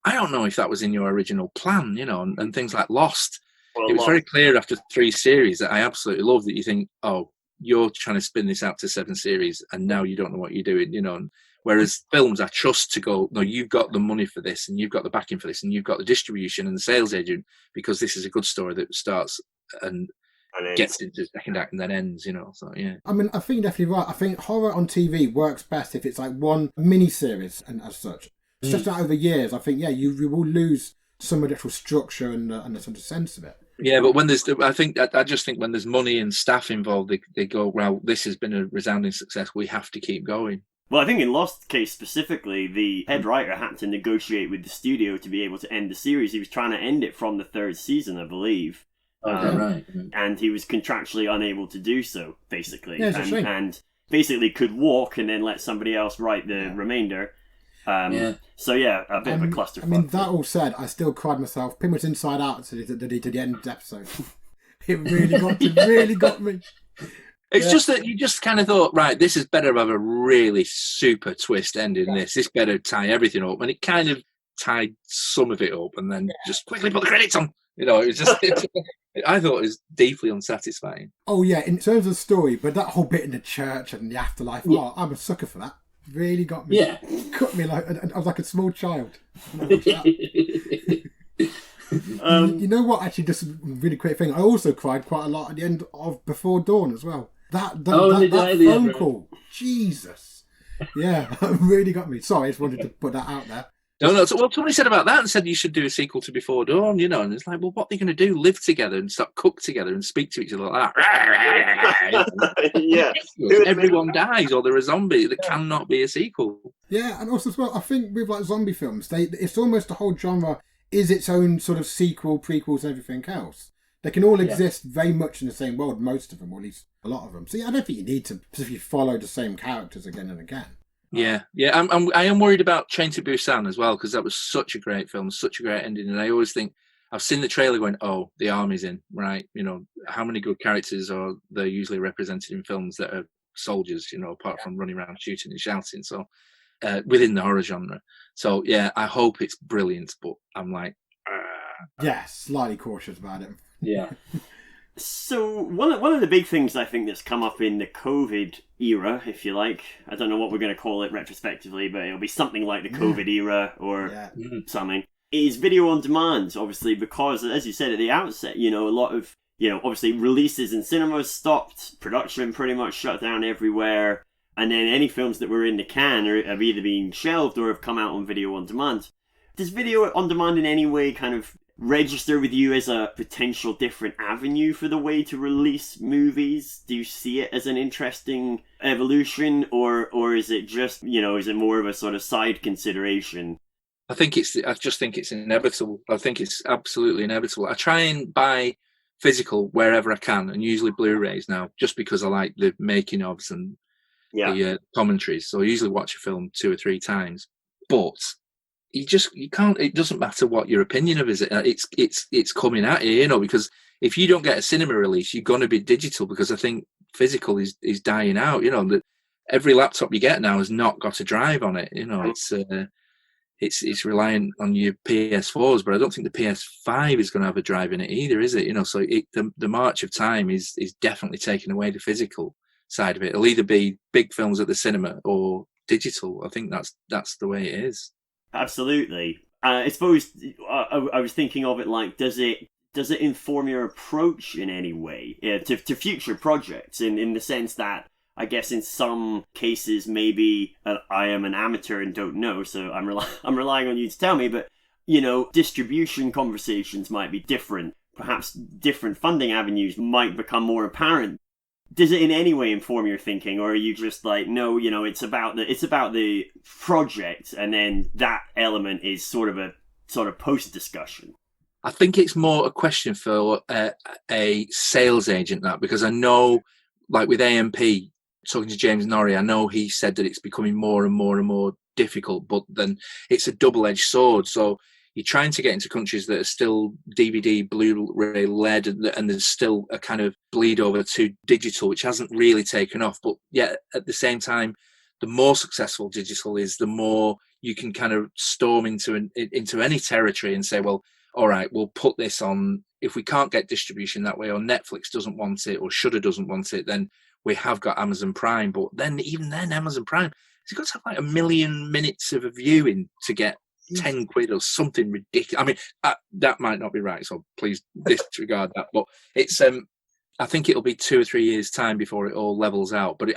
I don't know if that was in your original plan, and things like Lost. Well, it was very clear after 3 series that I absolutely love that you think, oh, you're trying to spin this out to 7 series and now you don't know what you're doing, And Whereas films, I trust to go, no, you've got the money for this, and you've got the backing for this, and you've got the distribution and the sales agent, because this is a good story that starts and gets into the second act and then ends, So, yeah. I mean, I think you're definitely right. I think horror on TV works best if it's like one mini-series and as such. Stretched out over years, I think, you will lose some of the actual structure and the sort of sense of it. Yeah, but when I just think when there's money and staff involved, they go, well, this has been a resounding success. We have to keep going. Well, I think in Lost case specifically, the head writer had to negotiate with the studio to be able to end the series. He was trying to end it from the third season, I believe. Right. And he was contractually unable to do so, basically. Yeah, it's a shame. And basically could walk and then let somebody else write the remainder. So, a bit of a clusterfuck. I mean, that all said, I still cried myself pretty much inside out to the end of the episode. It really got me. It's just that you just kind of thought, right, this is better have a really super twist ending this. This better tie everything up. And it kind of tied some of it up and then just quickly put the credits on. It was just, I thought it was deeply unsatisfying. Oh, yeah, in terms of the story, but that whole bit in the church and the afterlife, I'm a sucker for that. Really got me. Yeah. Cut me like, I was like a small child. You know what? Actually, just a really quick thing. I also cried quite a lot at the end of Before Dawn as well. That phone call. Jesus. Yeah, that really got me. Sorry, I just wanted to put that out there. No. Well, somebody said about that and said you should do a sequel to Before Dawn, and it's like, well, what are they going to do? Live together and start cook together and speak to each other like that? Yeah. Everyone dies or they're a zombie. There cannot be a sequel. Yeah, and also as well, I think with like zombie films, it's almost the whole genre is its own sort of sequel, prequels, and everything else. They can all exist very much in the same world, most of them, or at least a lot of them. So I don't think you need to specifically follow the same characters again and again. Yeah. I am worried about Train to Busan as well, because that was such a great film, such a great ending, and I always think I've seen the trailer going, oh, the army's in, right? How many good characters are there usually represented in films that are soldiers? Apart from running around shooting and shouting. So within the horror genre. So yeah, I hope it's brilliant, but I'm like, slightly cautious about it. Yeah. So one of the big things I think that's come up in the COVID era, if you like, I don't know what we're going to call it retrospectively, but it'll be something like the COVID era or something, is video on demand, obviously, because, as you said at the outset, a lot of, obviously releases in cinemas stopped, production pretty much shut down everywhere, and then any films that were in the can have either been shelved or have come out on video on demand. Does video on demand in any way kind of register with you as a potential different avenue for the way to release movies? Do you see it as an interesting evolution, or is it just, is it more of a sort of side consideration? I just think it's inevitable. I think it's absolutely inevitable. I try and buy physical wherever I can, and usually Blu-rays now, just because I like the making ofs and the commentaries. So I usually watch a film 2 or 3 times, but you can't. It doesn't matter what your opinion of is. It's coming at you, because if you don't get a cinema release, you're going to be digital, because I think physical is dying out. That every laptop you get now has not got a drive on it. It's relying on your PS4s, but I don't think the PS5 is going to have a drive in it either, is it? So the march of time is definitely taking away the physical side of it. It'll either be big films at the cinema or digital. I think that's the way it is. Absolutely. I suppose I was thinking of it like, does it inform your approach in any way to future projects, in the sense that, I guess in some cases maybe I am an amateur and don't know, so I'm relying on you to tell me, but distribution conversations might be different. Perhaps different funding avenues might become more apparent. Does it in any way inform your thinking, or are you just like, no, it's about the project, and then that element is sort of post discussion? I think it's more a question for a sales agent, because I know, like with AMP, talking to James Norrie, I know he said that it's becoming more and more and more difficult, but then it's a double-edged sword. So you're trying to get into countries that are still DVD, Blu-ray led, and there's still a kind of bleed over to digital, which hasn't really taken off. But yet, at the same time, the more successful digital is, the more you can kind of storm into any territory and say, well, all right, we'll put this on. If we can't get distribution that way, or Netflix doesn't want it, or Shudder doesn't want it, then we have got Amazon Prime. But then, even then, Amazon Prime It's got to have like 1 million minutes of a viewing to get 10 quid or something ridiculous. I mean, that might not be right, so please disregard that. But it's, I think it'll be 2 or 3 years' time before it all levels out. But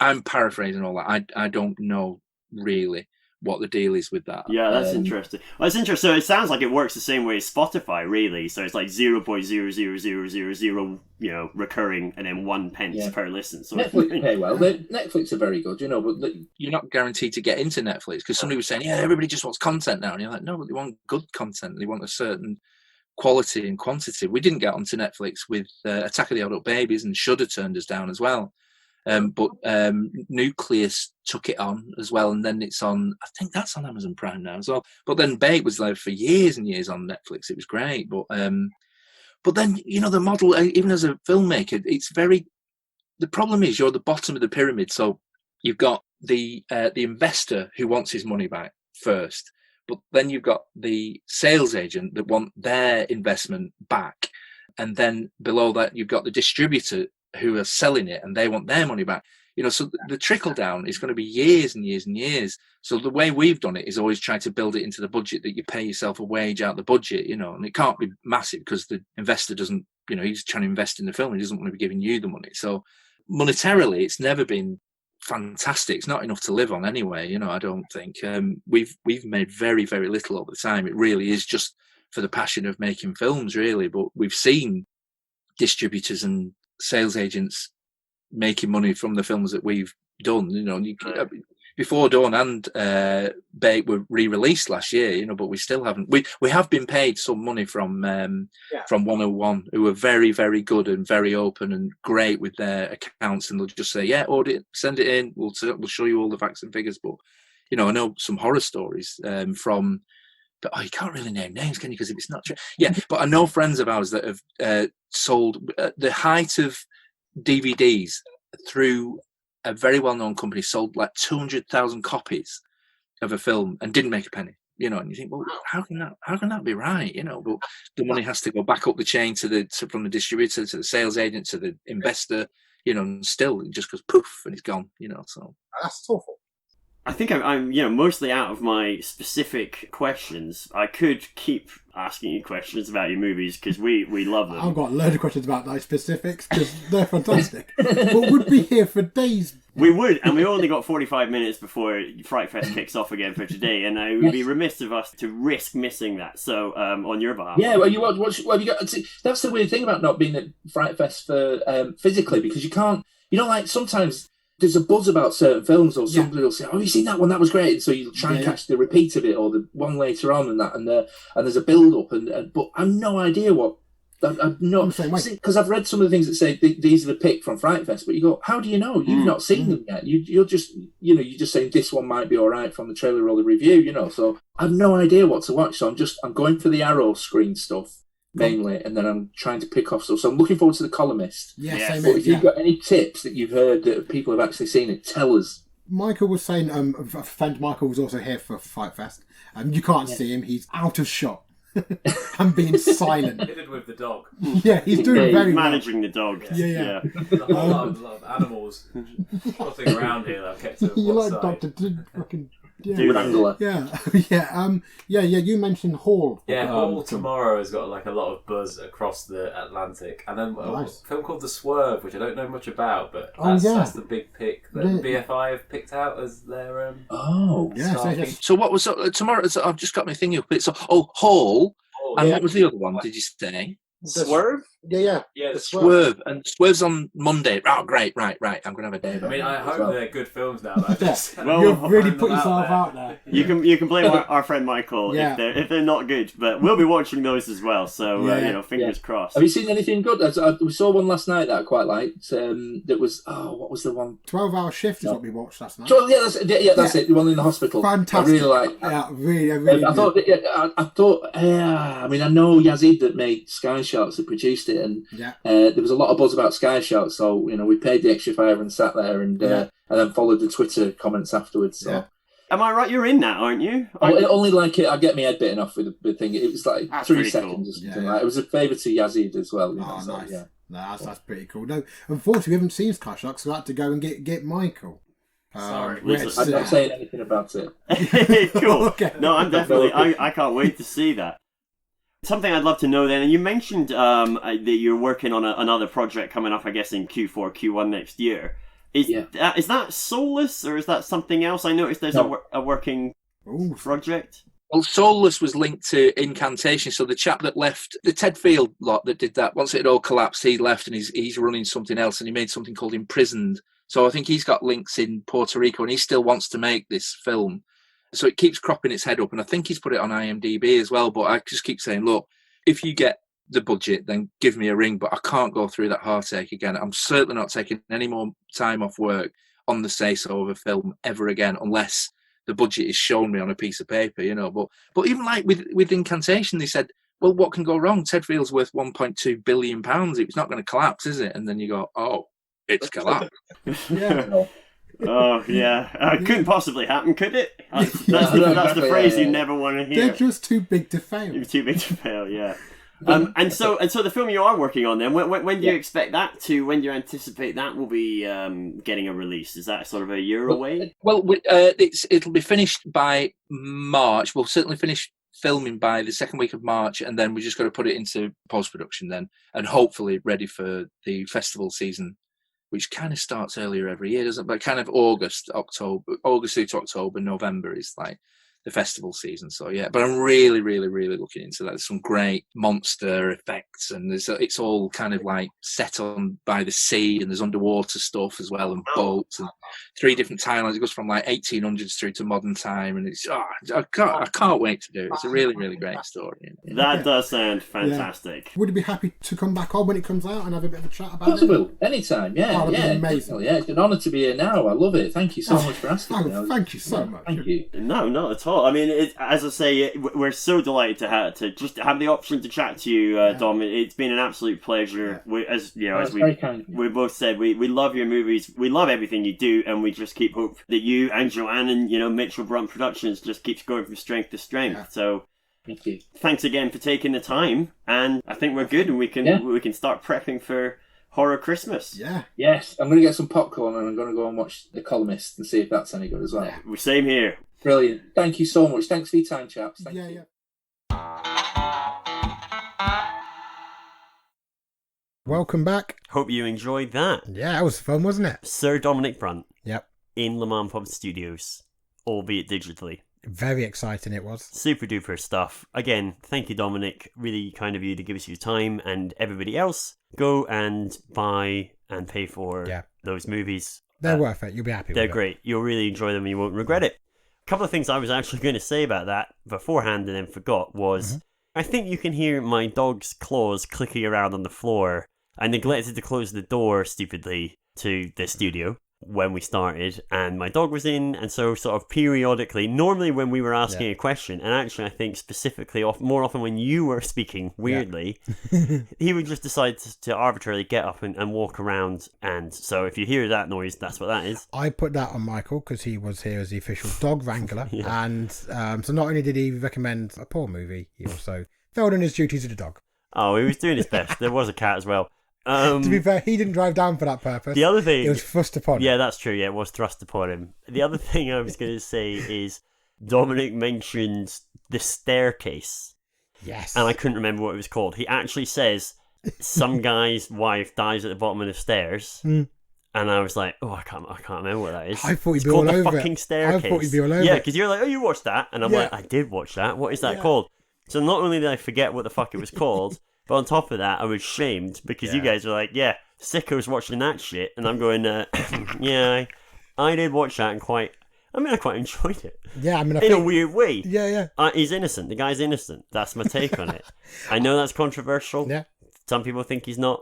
I'm paraphrasing all that. I don't know really what the deal is with that. Yeah, that's interesting. Well, it's interesting. So it sounds like it works the same way as Spotify, really. So it's like 0.00000, recurring, and then 1 pence per listen. So Netflix pay well. Netflix are very good, but you're not guaranteed to get into Netflix, because somebody was saying, yeah, everybody just wants content now, and you're like, no, but they want good content. They want a certain quality and quantity. We didn't get onto Netflix with Attack of the Adult Babies, and Shudder turned us down as well. But Nucleus took it on as well, and then it's on, I think that's on Amazon Prime now as well. But then Bait was there for years and years on Netflix. It was great. But then, the model, even as a filmmaker, it's very, the problem is you're at the bottom of the pyramid. So you've got the investor who wants his money back first, but then you've got the sales agent that want their investment back. And then below that, you've got the distributor who are selling it and they want their money back. So the trickle down is going to be years and years and years. So the way we've done it is always try to build it into the budget, that you pay yourself a wage out the budget, and it can't be massive because the investor doesn't, he's trying to invest in the film. He doesn't want to be giving you the money. So monetarily, it's never been fantastic. It's not enough to live on anyway. I don't think we've made very, very little over the time. It really is just for the passion of making films, really. But we've seen distributors and sales agents making money from the films that we've done. Before Dawn and Bait were re-released last year, but we still haven't. We have been paid some money from 101, who are very, very good and very open and great with their accounts, and they'll just say, yeah, order it, send it in, we'll show you all the facts and figures. But I know some horror stories from. But you can't really name names, can you? Because if it's not true, But I know friends of ours that have sold the height of DVDs through a very well-known company, sold like 200,000 copies of a film and didn't make a penny. And you think, well, how can that be right? But the money has to go back up the chain from the distributor to the sales agent to the investor. And still it just goes poof and it's gone. So that's awful. I think I'm mostly out of my specific questions. I could keep asking you questions about your movies because we love them. I've got a load of questions about those specifics because they're fantastic. But we'd be here for days. We would, and we only got 45 minutes before Fright Fest kicks off again for today, and it would be remiss of us to risk missing that. So, on your behalf, well, you got. That's the weird thing about not being at Fright Fest for physically, because you can't. Like sometimes. There's a buzz about certain films, or somebody will say, "Oh, have you seen that one? That was great." And so you'll try and catch the repeat of it, or the one later on, and that, and there's a build up, and but I've no idea what. I'm not, because I've read some of the things that say these are the pick from Fright Fest, but you go, how do you know? You've not seen them yet. You're just you're just saying this one might be all right from the trailer or the review, So I've no idea what to watch. So I'm going for the Arrow screen stuff. Mainly, and then I'm trying to pick off stuff. So I'm looking forward to The Columnist. Same. But if you've got any tips that you've heard that people have actually seen it, tell us. Michael was saying, a friend Michael was also here for Fright Fest. You can't see him; he's out of shot and being silent. Hidden with the dog. Yeah, he's doing very well. Managing the dog. Yeah. There's a whole lot of animals trotting around here that I've kept to You one like side. Dr. fucking. Wrangler. Yeah. You mentioned Hall. Yeah, Hall tomorrow has got a lot of buzz across the Atlantic, and then Nice. a film called The Swerve, which I don't know much about, but that's the big pick that BFI have picked out as their. So what was tomorrow? So I've just got my thing up. So Hall, and what was the other one? Did you say? Swerve? Yeah. The Swerve, and Swerve's on Monday. Oh, great, right. I'm going to have a day. I mean, I hope they're good films now. You've really put yourself out there. You can blame our friend Michael if they're not good, but we'll be watching those as well. So fingers crossed. Have you seen anything good? We saw one last night that I quite liked. That was what was the one? 12-hour Shift is what we watched last night. So, that's it. The one in the hospital. Fantastic. I really like. Yeah, really. I thought. I mean, I know Yazid that made Sky Sharks that produced it, and there was a lot of buzz about Sky Sharks. So we paid the extra $5 and sat there, and then followed the Twitter comments afterwards. So. Yeah. Am I right? You're in that, aren't you? Only I get my head bitten off with the thing. It was like that's 3 seconds or something. It was a favour to Yazid as well. Nice. Yeah. No, that's pretty cool. No, unfortunately, we haven't seen Sky Sharks, so I had to go and get Michael. Sorry. I'm not saying anything about it. Cool. Okay. No, I'm definitely. I can't wait to see that. Something I'd love to know then, and you mentioned that you're working on another project coming up, I guess, in Q4, Q1 next year. Is that Soulless, or is that something else? I noticed there's a working project. Well, Soulless was linked to Incantation, so the chap that left, the Ted Field lot that did that, once it had all collapsed, he left and he's running something else, and he made something called Imprisoned. So I think he's got links in Puerto Rico, and he still wants to make this film. So it keeps cropping its head up, and I think he's put it on IMDb as well. But I just keep saying, look, if you get the budget, then give me a ring. But I can't go through that heartache again. I'm certainly not taking any more time off work on the say-so of a film ever again, unless the budget is shown me on a piece of paper, you know. But even like with Incantation, they said, well, what can go wrong? Ted Field's worth £1.2 billion. It's not going to collapse, is it? And then you go, oh, it's collapsed. Yeah. Oh, yeah. It couldn't possibly happen, could it? That's the phrase you never want to hear. They're just too big to fail. You're too big to fail, yeah. And so the film you are working on then, when do you expect that to, when do you anticipate that will be getting a release? Is that sort of a year away? Well, it'll be finished by March. We'll certainly finish filming by the second week of March, and then we just got to put it into post-production then, and hopefully ready for the festival season, which kind of starts earlier every year, doesn't it? But kind of August through to October, November is like the festival season. So yeah, but I'm really, really, really looking into that. There's some great monster effects, and it's all kind of like set on by the sea, and there's underwater stuff as well, and boats, and 3 different timelines. It goes from like 1800s through to modern time, and it's I can't wait to do it. It's a really, really great story. Yeah. That does sound fantastic. Would you be happy to come back on when it comes out and have a bit of a chat about Possible. it? Anytime, yeah. Oh, yeah, amazing. Yeah, it's an honour to be here now. I love it. Thank you so much for asking me. Thank you so much. Thank you. No, not at all. I mean, as I say, we're so delighted to just have the option to chat to you, Dom. It's been an absolute pleasure. Yeah. As we both said, we love your movies. We love everything you do, and we just keep hope that you and Joanne and Mitchell-Brunt Productions just keeps going from strength to strength. Yeah. So, thank you. Thanks again for taking the time, and I think we're good, and we can start prepping for Horror Christmas. Yeah. Yes, I'm going to get some popcorn, and I'm going to go and watch The Columnist and see if that's any good as well. Yeah. Same here. Brilliant. Thank you so much. Thanks for your time, chaps. Thank you. Welcome back. Hope you enjoyed that. Yeah, that was fun, wasn't it? Sir Dominic Brunt. Yep. In LMAHMpod Studios, albeit digitally. Very exciting it was. Super duper stuff. Again, thank you, Dominic. Really kind of you to give us your time, and everybody else, go and buy and pay for those movies. They're worth it. You'll be happy with it. They're great. You'll really enjoy them and you won't regret it. A couple of things I was actually going to say about that beforehand and then forgot was, I think you can hear my dog's claws clicking around on the floor. I neglected to close the door stupidly to the studio when we started, and my dog was in, and so sort of periodically, normally when we were asking a question, and actually I think specifically more often when you were speaking, weirdly, he would just decide to arbitrarily get up and walk around, and so if you hear that noise, that's what that is. I put that on Michael because he was here as the official dog wrangler, and so not only did he recommend a poor movie, he also failed in his duties as a dog. Oh, he was doing his best. There was a cat as well. To be fair, he didn't drive down for that purpose. The other thing... It was thrust upon him. Yeah, that's true. Yeah, it was thrust upon him. The other thing I was going to say is Dominic mentioned the staircase. Yes. And I couldn't remember what it was called. He actually says some guy's wife dies at the bottom of the stairs. And I was like, I can't remember what that is. I thought you'd be called all the over fucking it. staircase. I thought you'd be all over Yeah, it. because you're like, you watched that? And I'm like, I did watch that. What is that called? So not only did I forget what the fuck it was called, but on top of that, I was shamed because you guys were like, sicko's watching that shit, and I'm going, I did watch that and I quite enjoyed it. Yeah, I mean, in a weird way. Yeah. He's innocent. The guy's innocent. That's my take on it. I know that's controversial. Yeah. Some people think he's not,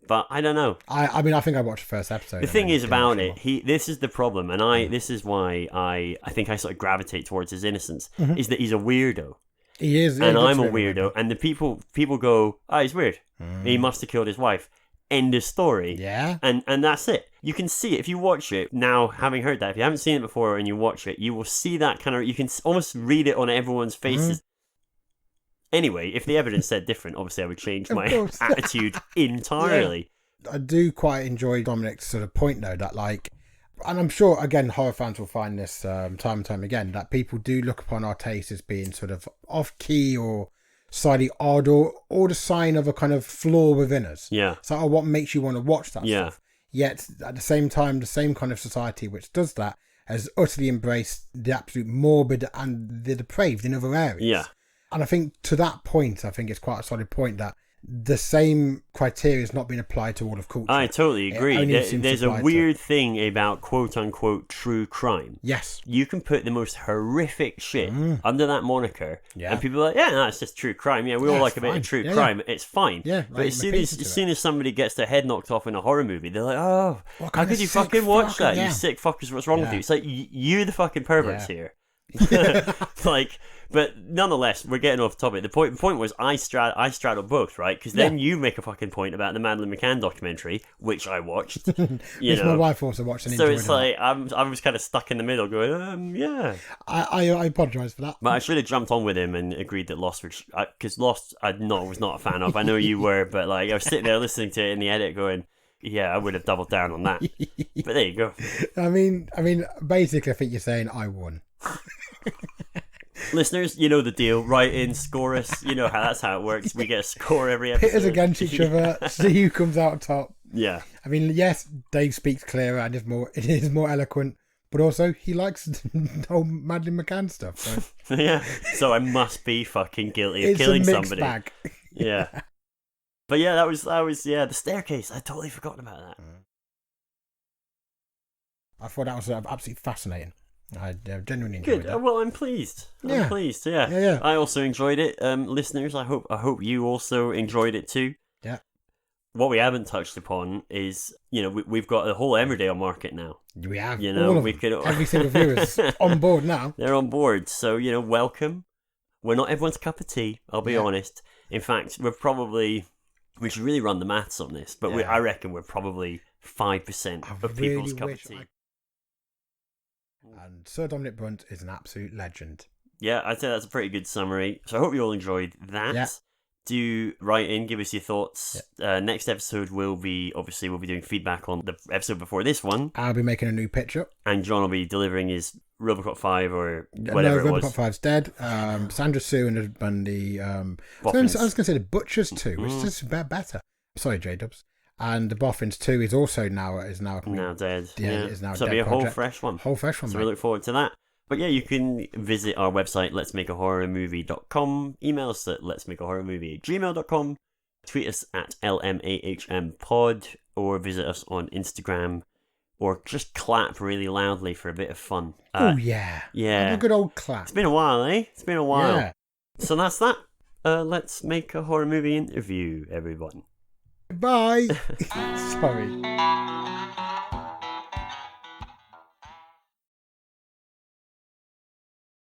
but I don't know. I mean, I think I watched the first episode. The thing is about it, this is the problem, and this is why I think I sort of gravitate towards his innocence, is that he's a weirdo. He is. And I'm a weirdo, and the people go, he's weird. He must have killed his wife. End of story. Yeah. And that's it. You can see it. If you watch it, now having heard that, if you haven't seen it before and you watch it, you will see that kind of, you can almost read it on everyone's faces. Anyway, if the evidence said different, obviously I would change my attitude entirely. I do quite enjoy Dominic's sort of point though, that like, And I'm sure, again, horror fans will find this time and time again, that people do look upon our taste as being sort of off-key or slightly odd or the sign of a kind of flaw within us. Yeah. So what makes you want to watch that Yeah. stuff? Yet, at the same time, the same kind of society which does that has utterly embraced the absolute morbid and the depraved in other areas. Yeah. And I think to that point, I think it's quite a solid point that the same criteria has not been applied to all of culture. I totally agree. It only seems There's to a apply weird thing about quote-unquote true crime. Yes. You can put the most horrific shit under that moniker, Yeah. and people are like, yeah, no, it's just true crime. Yeah, we all Yeah, like it's a bit fine. of true Yeah, crime. It's fine. Yeah, But like as my pizza to soon as somebody gets their head knocked off in a horror movie, they're like, oh, What how kind could of you sick fucking watch fucker, that? yeah. You sick fuckers, what's wrong with Yeah. you? It's like, you're the fucking perverts Yeah. here. Like, but nonetheless, we're getting off topic. The point was I straddle both, right? Because then you make a fucking point about the Madeleine McCann documentary, which I watched. You Which know, my wife also watched and so enjoyed it's a lot. like I was kind of stuck in the middle, going, yeah. I apologise for that. But I should have jumped on with him and agreed that Lost, because Lost was not a fan of. I know you were, but like I was sitting there listening to it in the edit, going, yeah, I would have doubled down on that. But there you go. I mean, basically, I think you're saying I won. Listeners, you know the deal. Write in, score us. You know that's how it works. We get a score every episode. Pit us against each other, see who comes out top. Yeah. I mean, yes, Dave speaks clearer and it is more eloquent, but also he likes the whole Madeleine McCann stuff. So Yeah. So I must be fucking guilty of it's killing a mixed somebody. bag. Yeah. But yeah, that was the staircase. I totally forgotten about that. I thought that was absolutely fascinating. I genuinely enjoyed Good. that. Well, I'm pleased. Yeah. I'm pleased. Yeah. Yeah. I also enjoyed it. Listeners, I hope you also enjoyed it too. Yeah. What we haven't touched upon is, we've got the whole Emmerdale market now. We have all of we them. every single viewer is on board now. They're on board. So, welcome. We're not everyone's cup of tea, I'll be honest. In fact, we should really run the maths on this, but I reckon we're probably 5% of people's cup of tea. And Sir Dominic Brunt is an absolute legend. Yeah, I'd say that's a pretty good summary. So I hope you all enjoyed that. Yeah. Do write in, give us your thoughts. Yeah. Next episode we'll be doing feedback on the episode before this one. I'll be making a new picture. And John will be delivering his Robocop 5 or whatever it was. No, Robocop 5's dead. Sandra Sue and the... I was going to say the Butchers 2, which is just better. Sorry, J-Dubs. And the Boffins 2 is also now dead. Yeah, it is now so dead. it'll be a whole fresh one. So mate. we look forward to that. But yeah, you can visit our website, letsmakeahorrormovie.com, email us at letsmakeahorrormovie@gmail.com, tweet us at LMAHMpod, or visit us on Instagram, or just clap really loudly for a bit of fun. Oh yeah. Yeah. Have a good old clap. It's been a while, eh? It's been a while. Yeah. So that's that. Let's make a horror movie interview, everyone. Bye. Sorry.